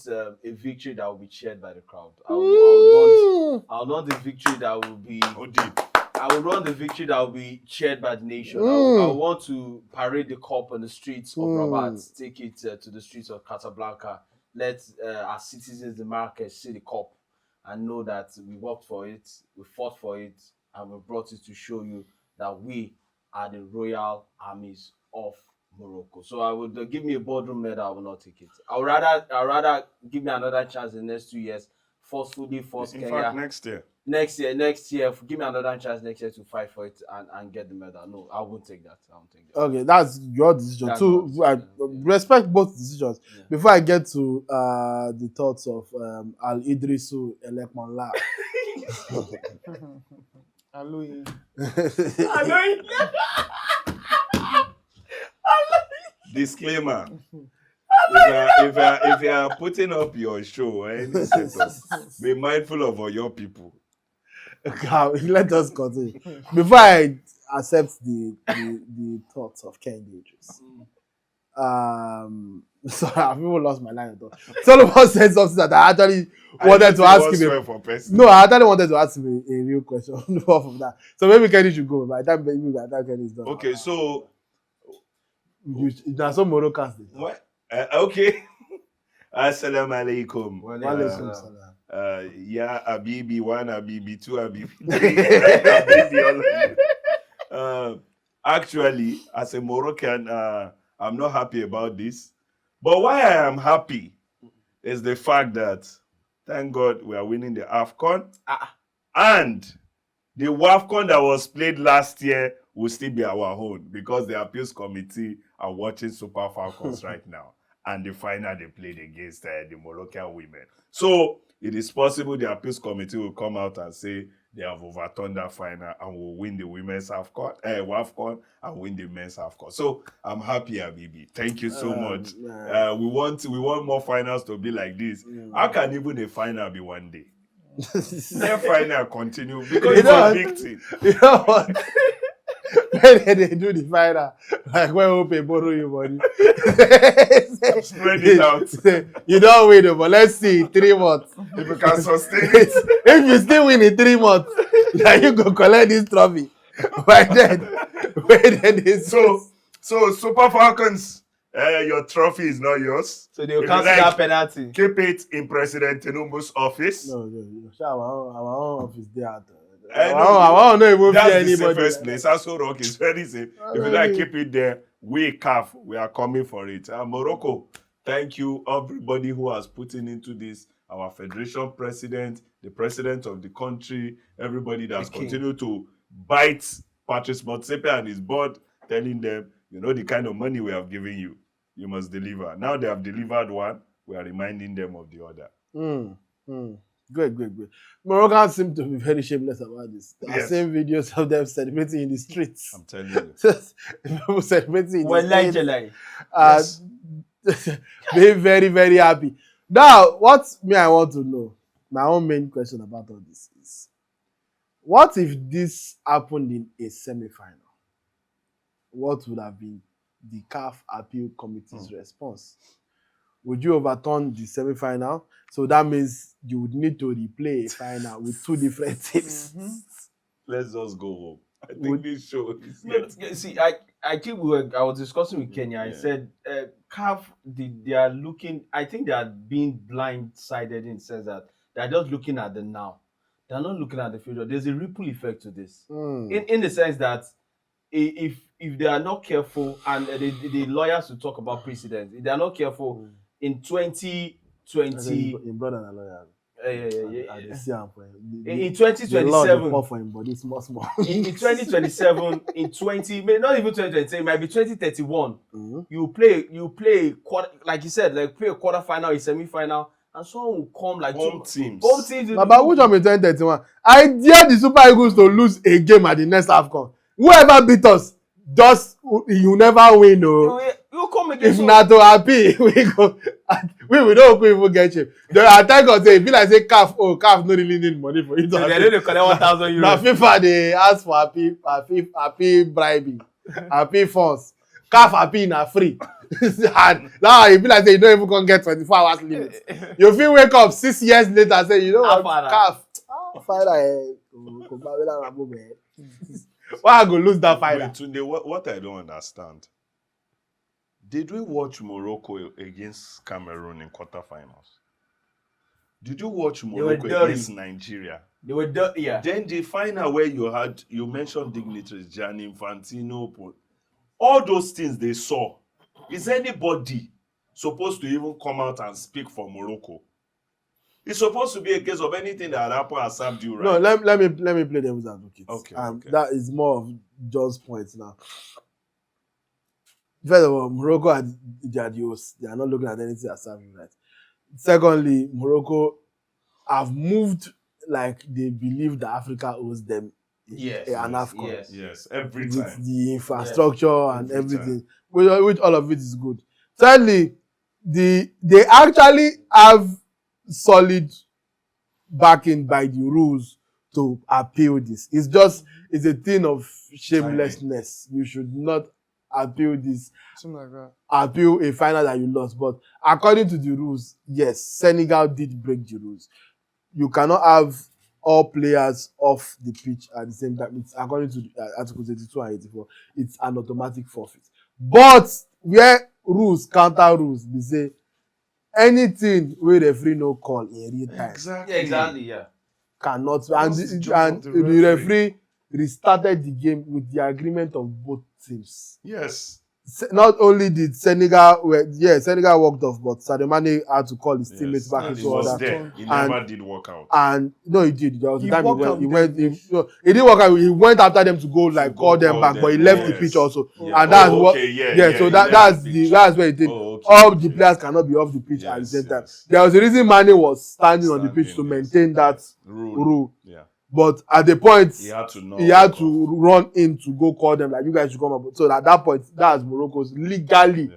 a victory that will be cheered by the crowd. I would want the victory that will be. I would want the victory that will be cheered by the nation. I would want to parade the cup on the streets of Rabat, take it to the streets of Casablanca. Let our citizens in Marrakech see the cup and know that we worked for it, we fought for it, and we brought it to show you that we are the royal armies of Morocco. So I would give me a boardroom medal, I will not take it. I would rather give me another chance in the next 2 years. Forcefully force Kenya. In fact, next year. next year, give me another chance next year to fight for it and get the medal. No, I won't take that. Okay, that's your decision. That's Too. my I decision, respect both decisions. Yeah. Before I get to the thoughts of Al Idrisu Elekmanla. Hello. Disclaimer. If you are putting up your show or any setup, be mindful of your people. Let us continue. Before I accept the thoughts of Ken Idris. Sorry, I've even lost my line of thought. Solomon said something that I actually wanted to ask him. No, I actually wanted to ask him a real question off of that. So maybe Kenny should go. By the time Kenny is done. Okay, so that's some Moroccans. What? Okay. Assalamu alaikum. Walaikum salam. Yeah, Abibi 1, Abibi 2, Abibi 3. Abibi, all of you. Actually, as a Moroccan, I'm not happy about this. But why I am happy is the fact that, thank God, we are winning the AFCON. And the AFCON that was played last year will still be our own because the appeals committee are watching Super Falcons right now. And the final they played against the Moroccan women. So it is possible the appeals committee will come out and say they have overturned that final and will win the women's AFCON and win the men's AFCON. So I'm happy, Abibi. Thank you so much. We want more finals to be like this. How can even a final be one day? Let final continue because it's a big thing. You know what? When they do the final, like when Ope borrow you money, spread it out. You don't win, but let's see 3 months. If you can sustain it. If you still win in 3 months, then you go collect this trophy. By then, so Super Falcons, your trophy is not yours. So they will cancel that penalty. Keep it in President Tinubu's office. No, our own office there. I don't even that's fear the anybody. Safest place. Aso Rock is very safe. If you like, keep it there. We CAF, we are coming for it. Morocco, thank you everybody who has put into this. Our federation president, the president of the country, everybody that's continued to bite Patrice Motsepe and his board, telling them, you know, the kind of money we have given you, you must deliver. Now they have delivered one, we are reminding them of the other. Great. Moroccans seem to be very shameless about this. I've seen videos of them celebrating in the streets. I'm telling you. People celebrating in the streets. Being very, very happy. Now, what I want to know, my own main question about all this is, what if this happened in a semi-final? What would have been the CAF appeal committee's response? Would you overturn the semi-final? So that means you would need to replay a final with 2 different teams. Let's just go home. I think this show is... See, I was discussing with Kenya. I said, CAF, they are looking, I think they are being blindsided in the sense that they are just looking at the now. They are not looking at the future. There's a ripple effect to this. In the sense that if they are not careful, and the lawyers will talk about precedents, if they are not careful, in 2020... In brother and lawyer. In 2027, in 2027, not even 2027, it might be 2031. You play like you said, like play a quarterfinal, a semi-final, and someone will come like home teams. But which one in 2031? I dare the Super Eagles to lose a game at the next AFCON. Whoever beat us, you never win. You come again. If not to happy, we don't even get you. I thank God say, be like say CAF no really need money for it. So they don't collect 1,000 euros. Now FIFA they ask for happy bribing, happy funds. CAF happy na free. And now it be like say you don't even come get 24 hours limit. You feel wake up 6 years later and say, you know what, CAF. Why I go lose that final? Tunde, what I don't understand. Did we watch Morocco against Cameroon in quarterfinals? Did you watch Morocco against Nigeria? They were dirty, yeah. Then the final where you mentioned dignitaries, Gianni Infantino, all those things they saw. Is anybody supposed to even come out and speak for Morocco? It's supposed to be a case of anything that happened has served you right. No, let me play devil's advocate. Okay. That is more of John's point now. First of all, Morocco are the hosts. They are not looking at anything as serving right. Secondly, Morocco have moved like they believe that Africa owes them an AFCON. Yes, every with time. the infrastructure and Every everything, which all of it is good. Thirdly, they actually have solid backing by the rules to appeal this. It's a thing of shamelessness. You should not appeal this. Something like that. Appeal a final that you lost. But according to the rules, yes, Senegal did break the rules. You cannot have all players off the pitch at the same time. It's according to Articles 82 and 84. It's an automatic forfeit. But where rules counter rules, they say anything where referee no call in real time. Exactly, yeah. Cannot. And the referee restarted the game with the agreement of both teams. Yes. Not only did Senegal walked off, but Sadio Mane had to call his teammates back into order. He never did work out. And no, he did. There was a time he didn't work out. He went after them to go call them back, but he left the pitch also. Yeah. And that's that's where he did. All the players cannot be off the pitch at the same time. There was a reason Mane was standing on the pitch to maintain that rule. Yeah. But at the point, he had to run in to go call them, like, you guys should come up. So at that point, that's Morocco's legally.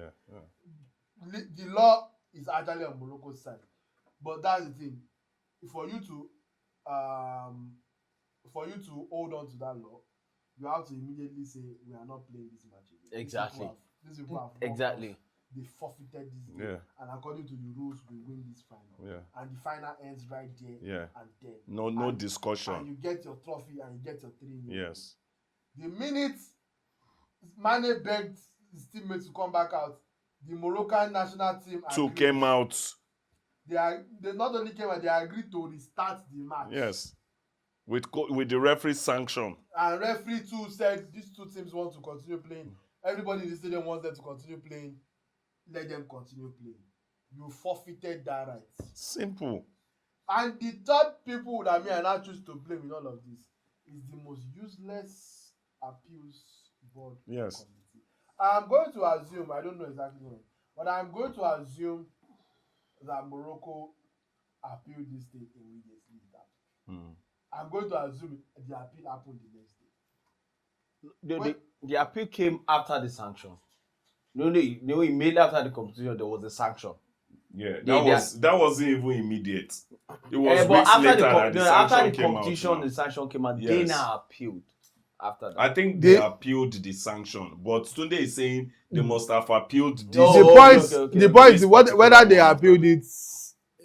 The law is actually on Morocco's side. But that's the thing. For you to hold on to that law, you have to immediately say, we are not playing this match again. Exactly. These people have exactly. They forfeited this game. And according to the rules, we win this final. And the final ends right there and then. No discussion. And you get your trophy and you get your 3 minutes. The minute Mane begged his teammates to come back out, the Moroccan national team came out. They not only came out, they agreed to restart the match. Yes. With the referee's sanction. And referee too said these two teams want to continue playing. Everybody in the stadium wants them to continue playing. Let them continue playing. You forfeited that right. Simple. And the third people that me and I choose to blame in all of this is the most useless appeals board committee. I'm going to assume, I don't know exactly when, but I'm going to assume that Morocco appealed this thing immediately. I'm going to assume the appeal happened the next day. The appeal came after the sanction. No, immediately after the competition, there was a sanction. Yeah, that wasn't even immediate. It was weeks after later that the after the sanction competition, the sanction came out. They now appealed after that. I think they appealed the sanction, but Tunde is saying they must have appealed this. The point is whether they appealed it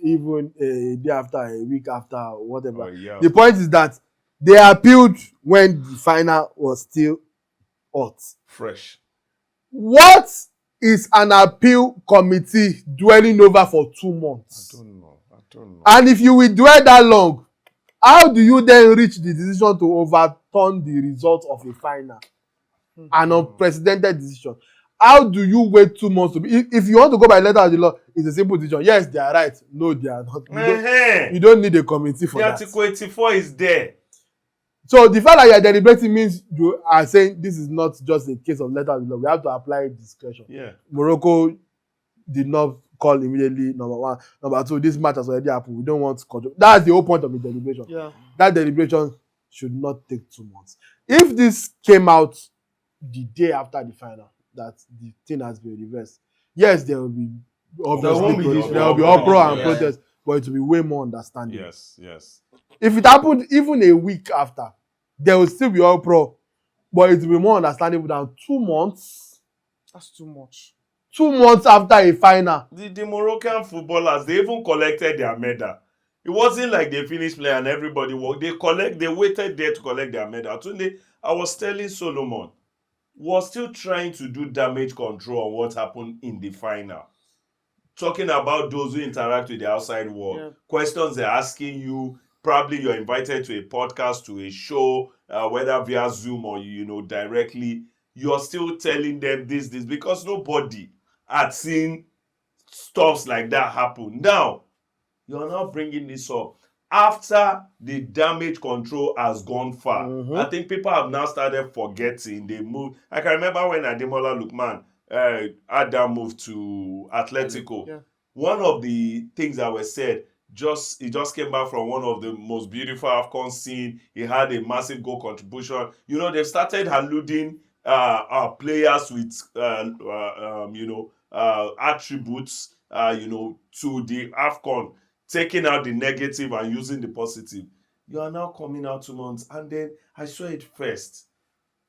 even a day after, a week after, or whatever. The point is that they appealed when the final was still hot. Fresh. What is an appeal committee dwelling over for 2 months? I don't know. And if you will dwell that long, how do you then reach the decision to overturn the result of a final? An unprecedented decision. How do you wait 2 months to be? If you want to go by letter of the law, it's a simple decision. Yes, they are right. No, they are not. You don't need a committee for that. Article 84 is there. So the fact that you are deliberating means you are saying this is not just a case of letter of the law. We have to apply discretion. Yeah. Morocco did not call immediately, number one. Number two, this match has already happened. We don't want to control. That's the whole point of the deliberation. Yeah. That deliberation should not take 2 months. If this came out the day after the final, that the thing has been reversed, yes, there will be uproar and protest, but it will be way more understanding. Yes. If it happened even a week after, there will still be uproar, but it will be more understandable than 2 months. That's too much. 2 months after a final. The Moroccan footballers, they even collected their medal. It wasn't like they finished playing and everybody walked. They waited there to collect their medal. Today, I was telling Solomon, was still trying to do damage control on what happened in the final. Talking about those who interact with the outside world. Yeah. Questions they're asking you. Probably you're invited to a podcast, to a show, whether via Zoom or, directly. You're still telling them this, because nobody had seen stuff like that happen. Now, You're now bringing this up after the damage control has gone far. I think people have now started forgetting. They moved. I can remember when Ademola Lookman had that move to Atletico. Yeah. One of the things that were said, he just came back from one of the most beautiful AFCON scene. He had a massive goal contribution. They've started alluding players with attributes to the AFCON, taking out the negative and using the positive. You are now coming out 2 months, and then I saw it first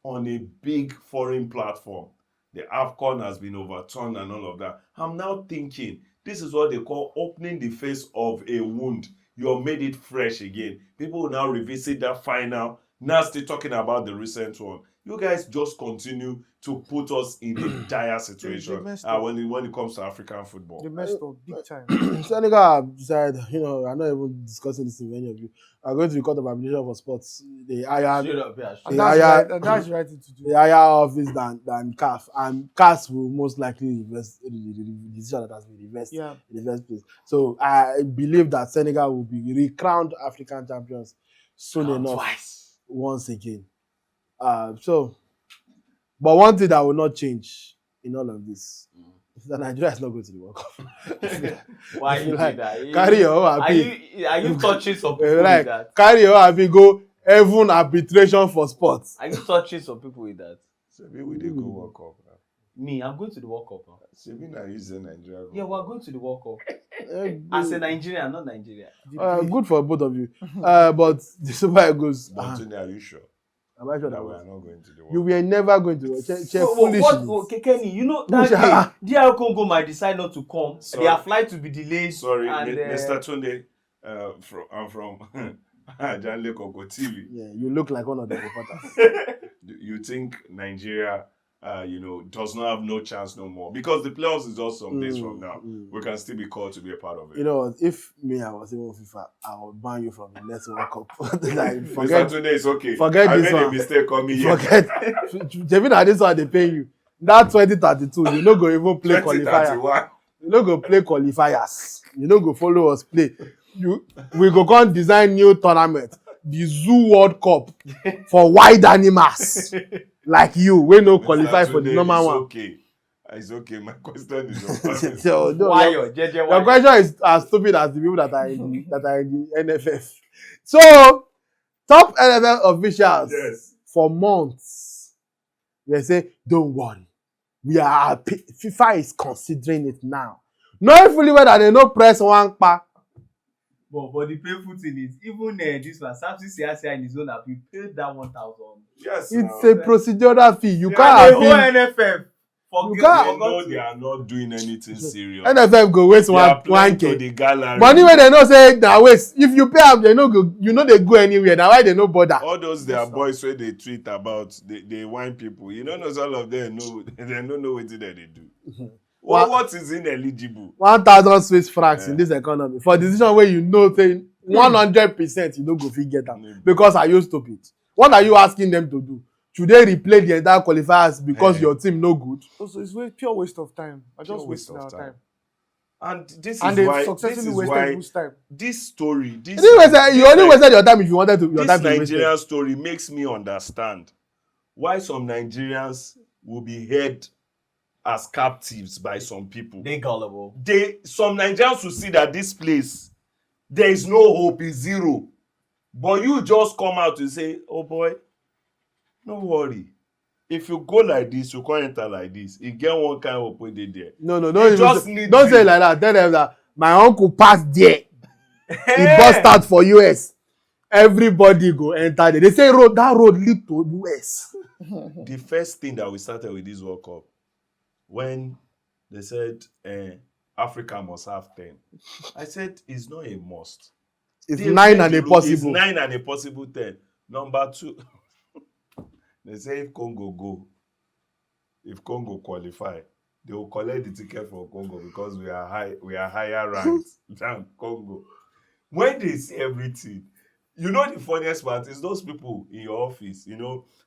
on a big foreign platform. The AFCON has been overturned and all of that. I'm now thinking, this is what they call opening the face of a wound. You made it fresh again. People will now revisit that final, now still talking about the recent one. You guys just continue to put us in a dire situation when it comes to African football. They messed up big time. Senegal decided, I'm not even discussing this with any of you. I'm going to the Court of Arbitration for Sports. They hire That's the right thing to do. the higher office than CAF, and CAF will most likely reverse the decision that has been reversed in the first place. So I believe that Senegal will be recrowned African champions soon enough, once again. But one thing that will not change in all of this is that Nigeria is not going to the World Cup. Why you do that? Carry your own happy. Are you touching some people with that? Carry your own happy, go heaven arbitration for sports. Are you touching some people with that? So maybe we did go World Cup. Me, I'm going to the World Cup. So maybe now using Nigeria. Yeah, we're going to the World Cup. As a Nigerian, not Nigeria. Good for both of you. But the Super Eagles. But are you sure? Am I sure that we are not going to the World Cup? You were never going to the World Cup. What, Kenny, that day, DR Congo might decide not to come. Sorry. Their flight to be delayed. Sorry, and, Mr. Tunde, I'm from Janle Koko TV. Yeah, you look like one of the reporters. You think Nigeria, does not have no chance no more? Because the playoffs is just some days from now. We can still be called to be a part of it. You know, if me, I was even FIFA, I would ban you from the next World Cup. Mr. Tunde, it's okay. Forget I this made one. a mistake coming here. Forget. Jevina, this one they pay you. That 2032, you no go even play qualifier. You no go play qualifiers. You no go follow us play. We go come design new tournament, the Zoo World Cup for wild animals like you. We no qualify for the normal one. Okay. It's okay. My question is why your question is as stupid as the people that are in the NFF. So, top NFF officials for months, they say, don't worry. We are happy. FIFA is considering it now. Knowing fully well that they no press one pa. But the painful thing is, even this one, Samson Siasia in his own app, he paid that 1,000. Yes, it's a procedural fee. You can't appeal. NFF. They are not doing anything serious. NFF go waste 1K. Money when they know say na waste. If you pay them, they no go. You know they go anywhere. Now why they no bother? All those their boys where they tweet about, they whine people. You know, all of them know. They don't know what they do. What is ineligible? 1,000 Swiss francs in this economy for decision where you know saying 100% you don't go fit get them because are you stupid? What are you asking them to do? Should they replay the entire qualifiers because your team no good? Also, it's pure waste of time. I just wasting our time. And this and is why time. This story, you only wasted your time if you wanted to. Your time this Nigerian story makes me understand why some Nigerians will be held as captives by some people. They gullible. Some Nigerians will see that this place, there is no hope, is zero. But you just come out and say, oh boy, no worry. If you go like this, you can't enter like this. You get one kind of hope there. No, don't say it like that. Tell them that my uncle passed there. He bust out for US. Everybody go enter there. They say that road lead to US. The first thing that we started with this World Cup, when they said Africa must have 10, I said it's not a must. It's 9 and a possible. It's 9 and a possible 10. Number 2, they say if Congo qualify, they will collect the ticket for Congo because we are higher ranked than Congo. When they see everything, the funniest part is those people in your office,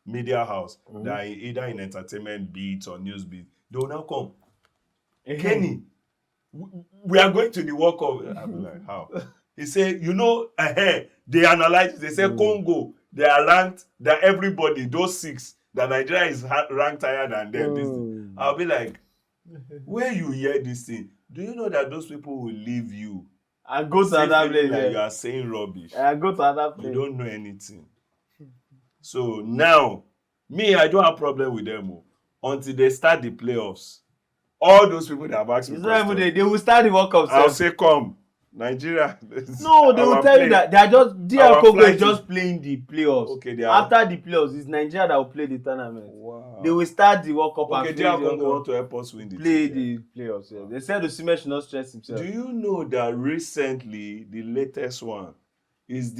media house, that are either in entertainment beats or news beats, they will now come. Kenny, we are going to the World Cup. I'm like, how? He said, they analyze. They say Congo, they are ranked. That everybody, those 6, that Nigeria is ranked higher than them. I'll be like, where you hear this thing? Do you know that those people will leave you? I go to another place. Like you are saying rubbish. I go to another place. You don't know anything. So now, me, I don't have problem with them until they start the playoffs. All those people that have asked me questions, they will start the World Cup. I'll say, come. Nigeria. No, they will tell you that they are just DR Congo is just playing the playoffs. Okay, they are. After the playoffs, it's Nigeria that will play the tournament. Wow. They will start the World Cup and DR Congo want to help us win the playoffs. Yeah. They said Osimhen should not stress himself. Do you know that recently the latest one is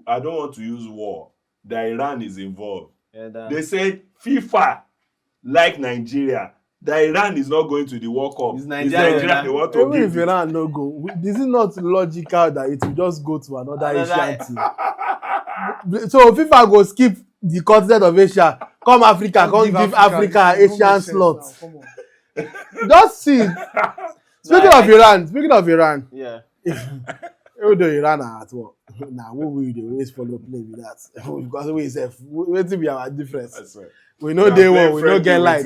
I don't want to use war, that Iran is involved. They said FIFA, like Nigeria, that Iran is not going to the World Cup. It's Nigeria. They want to even if Iran no go, is it not logical that it will just go to another Asian team? So FIFA go skip the continent of Asia, come Africa, come give Africa Asian slot. Just see. Speaking of Iran. Yeah. Even though Iran are at war, now we will always follow play with that. Because we say, wait till we have a difference. We know they war, we don't get light.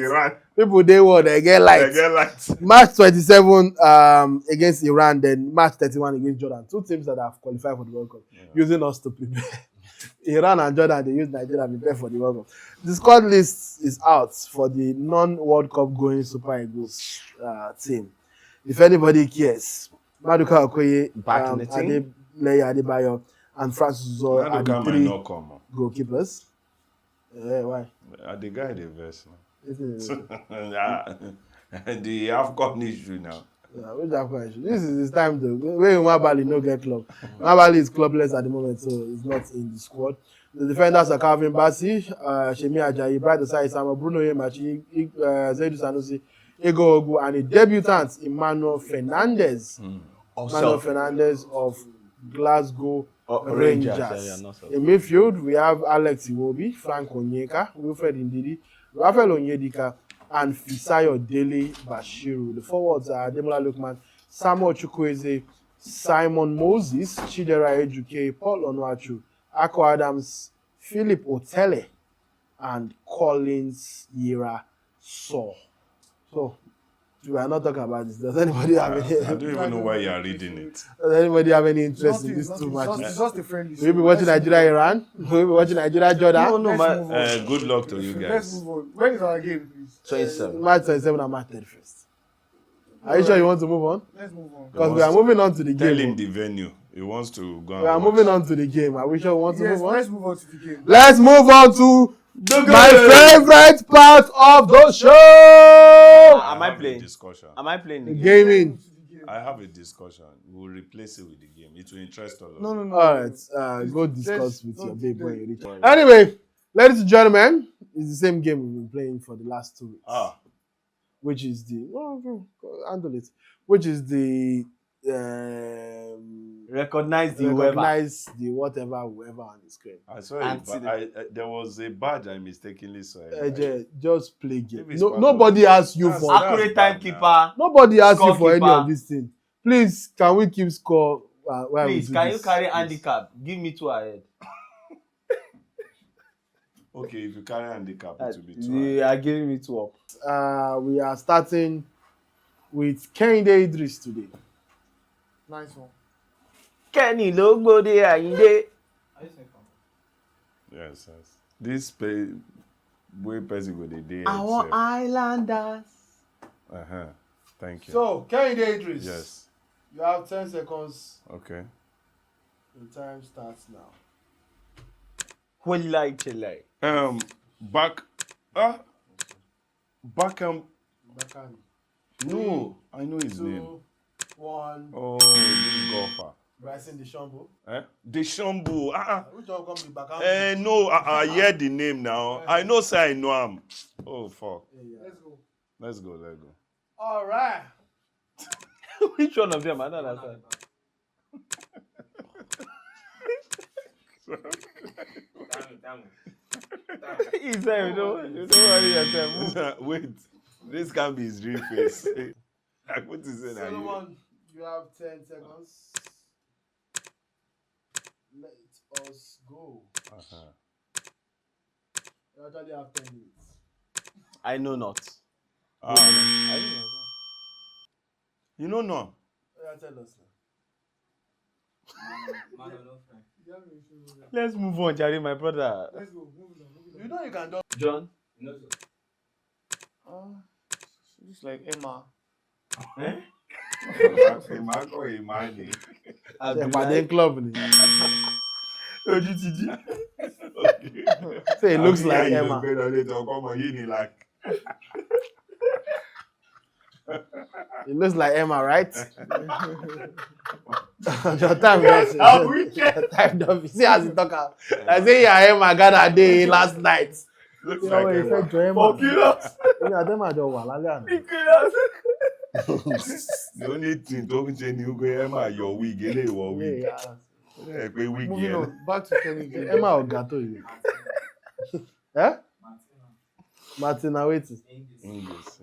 People they war, they get light. March 27 against Iran, then March 31 against Jordan. 2 teams that have qualified for the World Cup, using us to prepare. Iran and Jordan, they use Nigeria to prepare for the World Cup. The squad list is out for the non-World Cup going Super Eagles team. If anybody cares, Maduka Okoye, Adebayo Adebayo, and Francis Zoe are the 3 goalkeepers. Why? The guy the verse now. The AFCON issue now. Which AFCON issue? This is his time though. When Nwabali no get club. Nwabali is clubless at the moment, so he's not in the squad. The defenders are Calvin Bassey, Shemi Ajayi, Bright Osai Sama, Bruno Yemachi, Zaidu Sanusi, Ego Ogu, and the debutant Emmanuel Fernandez. Emmanuel Fernandez of Glasgow Rangers. In midfield, we have Alex Iwobi, Frank Onyeka, Wilfred Ndidi, Rafael Onyedika, and Fisayo Dele Bashiru. The forwards are Ademola Lookman, Samuel Chukwueze, Simon Moses, Chidera Ejuke, Paul Onuachu, Ako Adams, Philip Otele, and Collins Yira Saw. So, we are not talking about this. Does anybody have any? I don't even know why you are reading it. Does anybody have any interest in these 2 matches? It's just a friendly. Will you be watching Nigeria Iran? Will you be watching Nigeria Jordan? No, good luck to you guys. Let's move on. When is our game, please? 27. March 27 and March 31st. Are you sure you want to move on? Let's move on. Because we are moving on to the game. Tell him the venue. He wants to go and We are watch. moving on to the game. Are we sure we want to move on? Let's move on to the game. Let's move on to my favorite part of the show. Am I playing? Discussion. Am I playing the game? Gaming. I have a discussion. We'll replace it with the game. It will interest all of No. All right. Go discuss with your babe when you reach. Right. Anyway, ladies and gentlemen, it's the same game we've been playing for the last 2 weeks. Which is the handle it. Which is the Recognize the whoever on the screen. I saw it. There was a badge I mistakenly saw. Just play game. Nobody asks you for accurate timekeeper. Nobody asks you for any Scorekeeper. of these things. Please, can we keep score? Please, can you carry handicap? Give me 2 ahead. Okay, if you carry handicap, it will be 2. You are giving me 2 up. We are starting with Kehinde Idris today. Nice one. Kenny Logbode Ayinde. Yes. This way person go the day. Our Islanders. Thank you. So, Kehinde Idris. Yes. You have 10 seconds. Okay. The time starts now. Bakam. Bakani. No, I know his name. 1. Oh, this golfer. Bryson DeChambeau. DeChambeau. Which one come with Bakani? No, I hear the name now. I know, say I know him. Oh, fuck. Yeah. Let's go. Let's go. All right. Which one of them? I don't understand. He said, you don't worry yourself. Wait, this can't be his real face. Like, what is it now? Solomon, you have 10 seconds. Let us go. You actually have 10 minutes. I know not. Ah. I know not. You know no. Yeah, tell us now. Let's move on, Jerry, my brother. Let's go. Move on. You know you can do. John. Looks like Emma. Marco Imani. Abdulai club. OGTG. Say it looks like Emma. It looks like Emma, right? Your time does. Your time does. See as you talk out. I say yeah, Emma got a day last night. Looks You know like what you Emma. said, Emma? Yeah, them are just wala. The only thing talking to you go Emma your wig, your wig. Yeah. Moving on. Back to Kenny. Emma or Gato you. Eh? Martina waiting. English.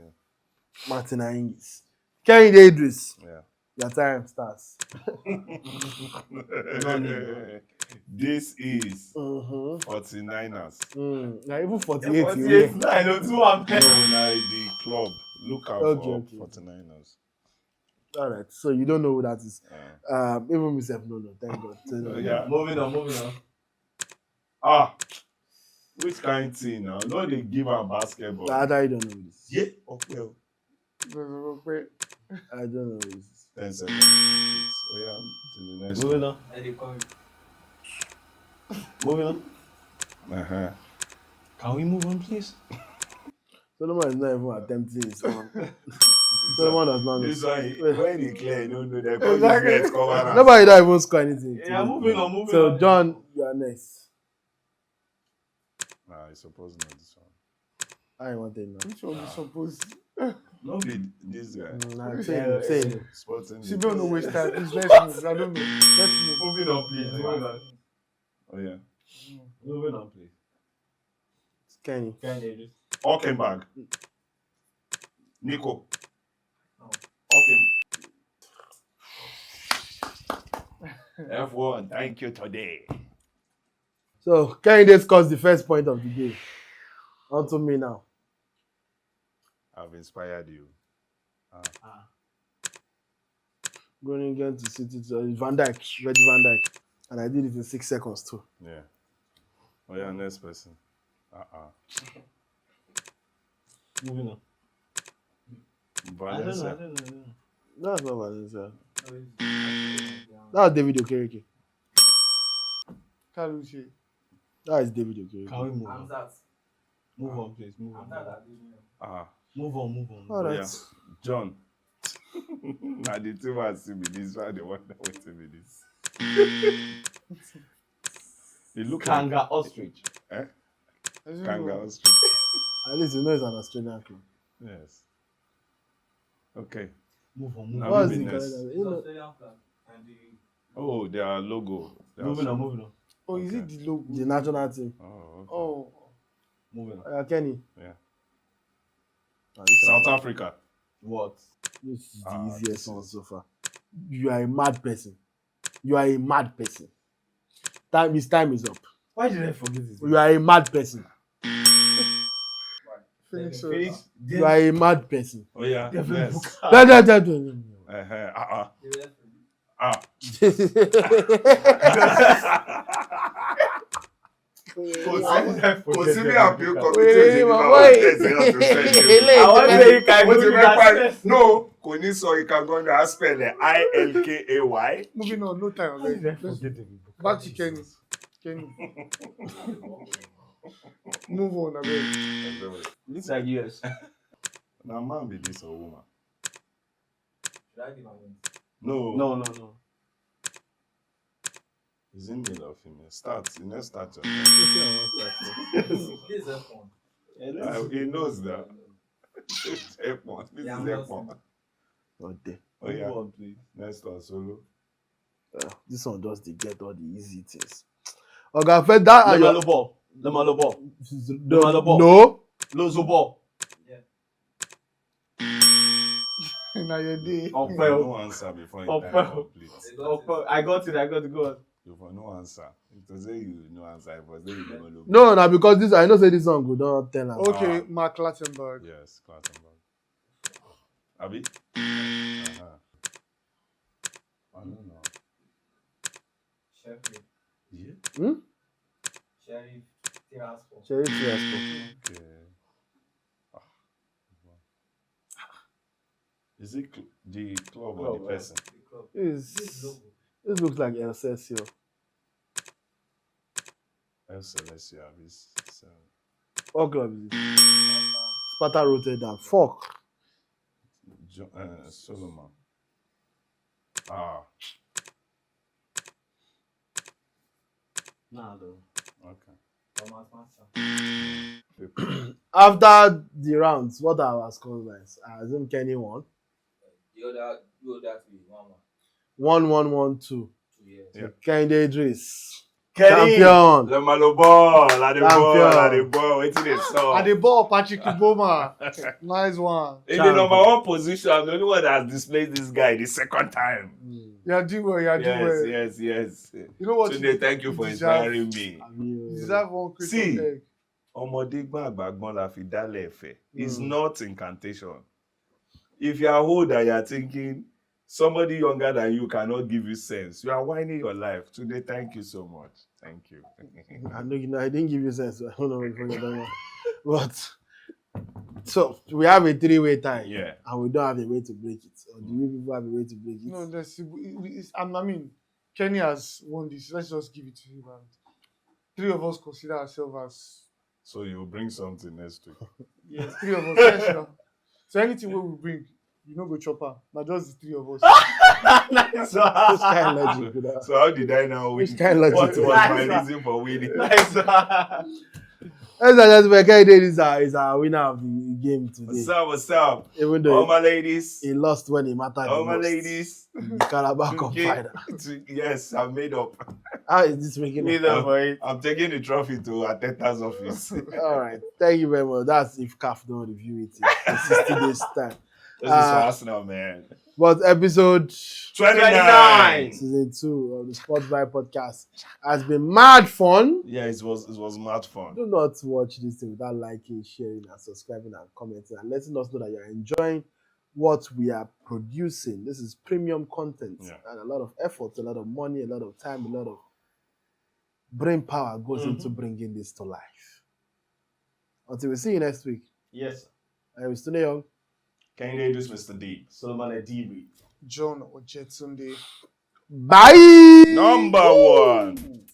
Martina Ingis. Kenny Idris. Yeah. Your time starts. This is Mm-hmm. 49ers. Now even 48. 48, 902, I'm No, the club. Look out Okay. for 49ers. All right. So you don't know who that is. Even myself, no. Thank God. Yeah. Moving on. Ah, which kind of thing now? No, they give her basketball. I don't know who this is. Yeah, okay. I don't know who this is. 10 seconds. Complete. Oh yeah, to the next Moving on. Uh-huh. Can we move on, please? Solomon is not even attempting his own. Solomon does not know. This one, when he clear, you don't know that. Exactly. Nobody don't even score anything. Yeah, moving on. So, John, you are next. Nah, I suppose not this one. I want it now. Which one is supposed? No, be this guy. Nah, say it. Sporting. She don't know waste time. Please, let's move. I don't know. Let's move. Moving on, please. Oh yeah. Moving on, please. Kenny. Hockenberg. Nico. No. F1, thank you today. So, Kenny scores the first point of the game. On to me now. I've inspired you. Going again to City to Van Dijk, Reggie Van Dijk. And I did it in 6 seconds too. Yeah. Oh yeah, next person. Moving on. Valencia. I don't know. That's not Valencia. That was David Okereke. Kalushi. That is David Okereke. Can we move on? Move on, please. Move on. All right. Yeah. John. Now the two ones see me this one, the one that went to me this. You look Kanga Ostrich. Kanga Ostrich. At least you know it's an Australian club. Yes. Okay. Move on. Now What is moving the next. Canada? You know, Oh, their logo. Moving on. Oh, is it the logo? the national team. Oh, okay. Oh. Moving on. Kenny. Yeah. This South Africa. What? is the This easiest one so far. You are a mad person. Time is up. Why did I forget this? You are a mad person. Phoenix. You are a mad person. Oh yeah. Yes. Kò sí bí àbí competition ní bàbá tẹ̀sí ọ̀tún sẹ́yìn. Àwọn ilé ìka Mo ti ìgbóni fẹ́ parí. àṣẹ. No, kò ní sọ ìkàgọ́nà àspẹ̀lẹ̀ ILKAY. Moving on, no time. Why did I Let's forget the book? back to Kenny. Move on, I mean. Looks like US. Na man be this or woman? Should I give my wins? No. No. Is it male or female? Start. You know, start. This is F1. He knows that. It's F1. This Yeah, is I'm F1. Not there. Oh yeah. Move on, please. Next one, solo. This one just they get all the easy things. Okay, for that and your The Malo ball. no. Lozo ball. Now your day. You for no answer before you time complete. I got it. Go on. You for no answer. It was say you no answer. It was say you don't know. No, no, because this I know say this song go don't tell am. Okay, Mark Clattenburg. Yes, Clattenburg. Abi? Uh-huh. I don't know. Sheffield. Yeah. Sheriff Tiraspol. Sheriff Tiraspol. Okay. Is it the club or the person? This looks like Excelsior. El Celestia. What club is it? Sparta Rotterdam. Fuck. Solomon. Nah, though. Okay. After the rounds, what are our score lines? I assume Kenny won. The other 1-1, 1-1, 2. Yeah. Kenny Idris. Kenny! Champion. The Malo ball, the ball, waiting they saw. And the ball, Patrick Iboma. Nice one. In the number one position, I'm the only one that has displayed this guy the second time. Yeah, do well. Yes. You know what? Today, thank you for inspiring me. You deserve one crystal See, egg. Ọmọdé gbọ́n la fi dálẹ̀ ẹ̀fẹ̀. It's not incantation. If you are old and you are thinking somebody younger than you cannot give you sense, you are whining your life. Today, thank you so much. Thank you. I know I didn't give you sense. I don't know if you know. But so we have a 3-way tie. Yeah. And we don't have a way to break it. Or do you people have a way to break it? No, I mean, Kenny has won this. Let's just give it to him. And 3 of us consider ourselves as. So you will bring something next week. Yes, 3 of us. Yes, sure. So anything we bring, you know, go chopper. Not just the 3 of us. Nice one. This kind of logic. You know? So how did I now win? Which kind of What logic? was my reason for winning? Nice one. Kenny is our winner of the game today. What's up? Even though All my ladies. he lost when he mattered All the my most. ladies. The Carabao Cup final. Yes, I'm made up. How is this making up? I'm taking the trophy to Ateta's office. All right. Thank you very much. That's if CAF don't review it in 60 days time. This is for Arsenal, man. But episode 29. season 2 of the Sports Vibe podcast has been mad fun. Yeah, it was mad fun. Do not watch this thing without liking, sharing, and subscribing and commenting and letting us know that you're enjoying what we are producing. This is premium content and a lot of effort, a lot of money, a lot of time, a lot of brain power goes into bringing this to life. Until we see you next week. Yes. I'm Mr. Young. Can you introduce Mr. D? Solomon Edibi. John Ojetunde. Bye. Number 1.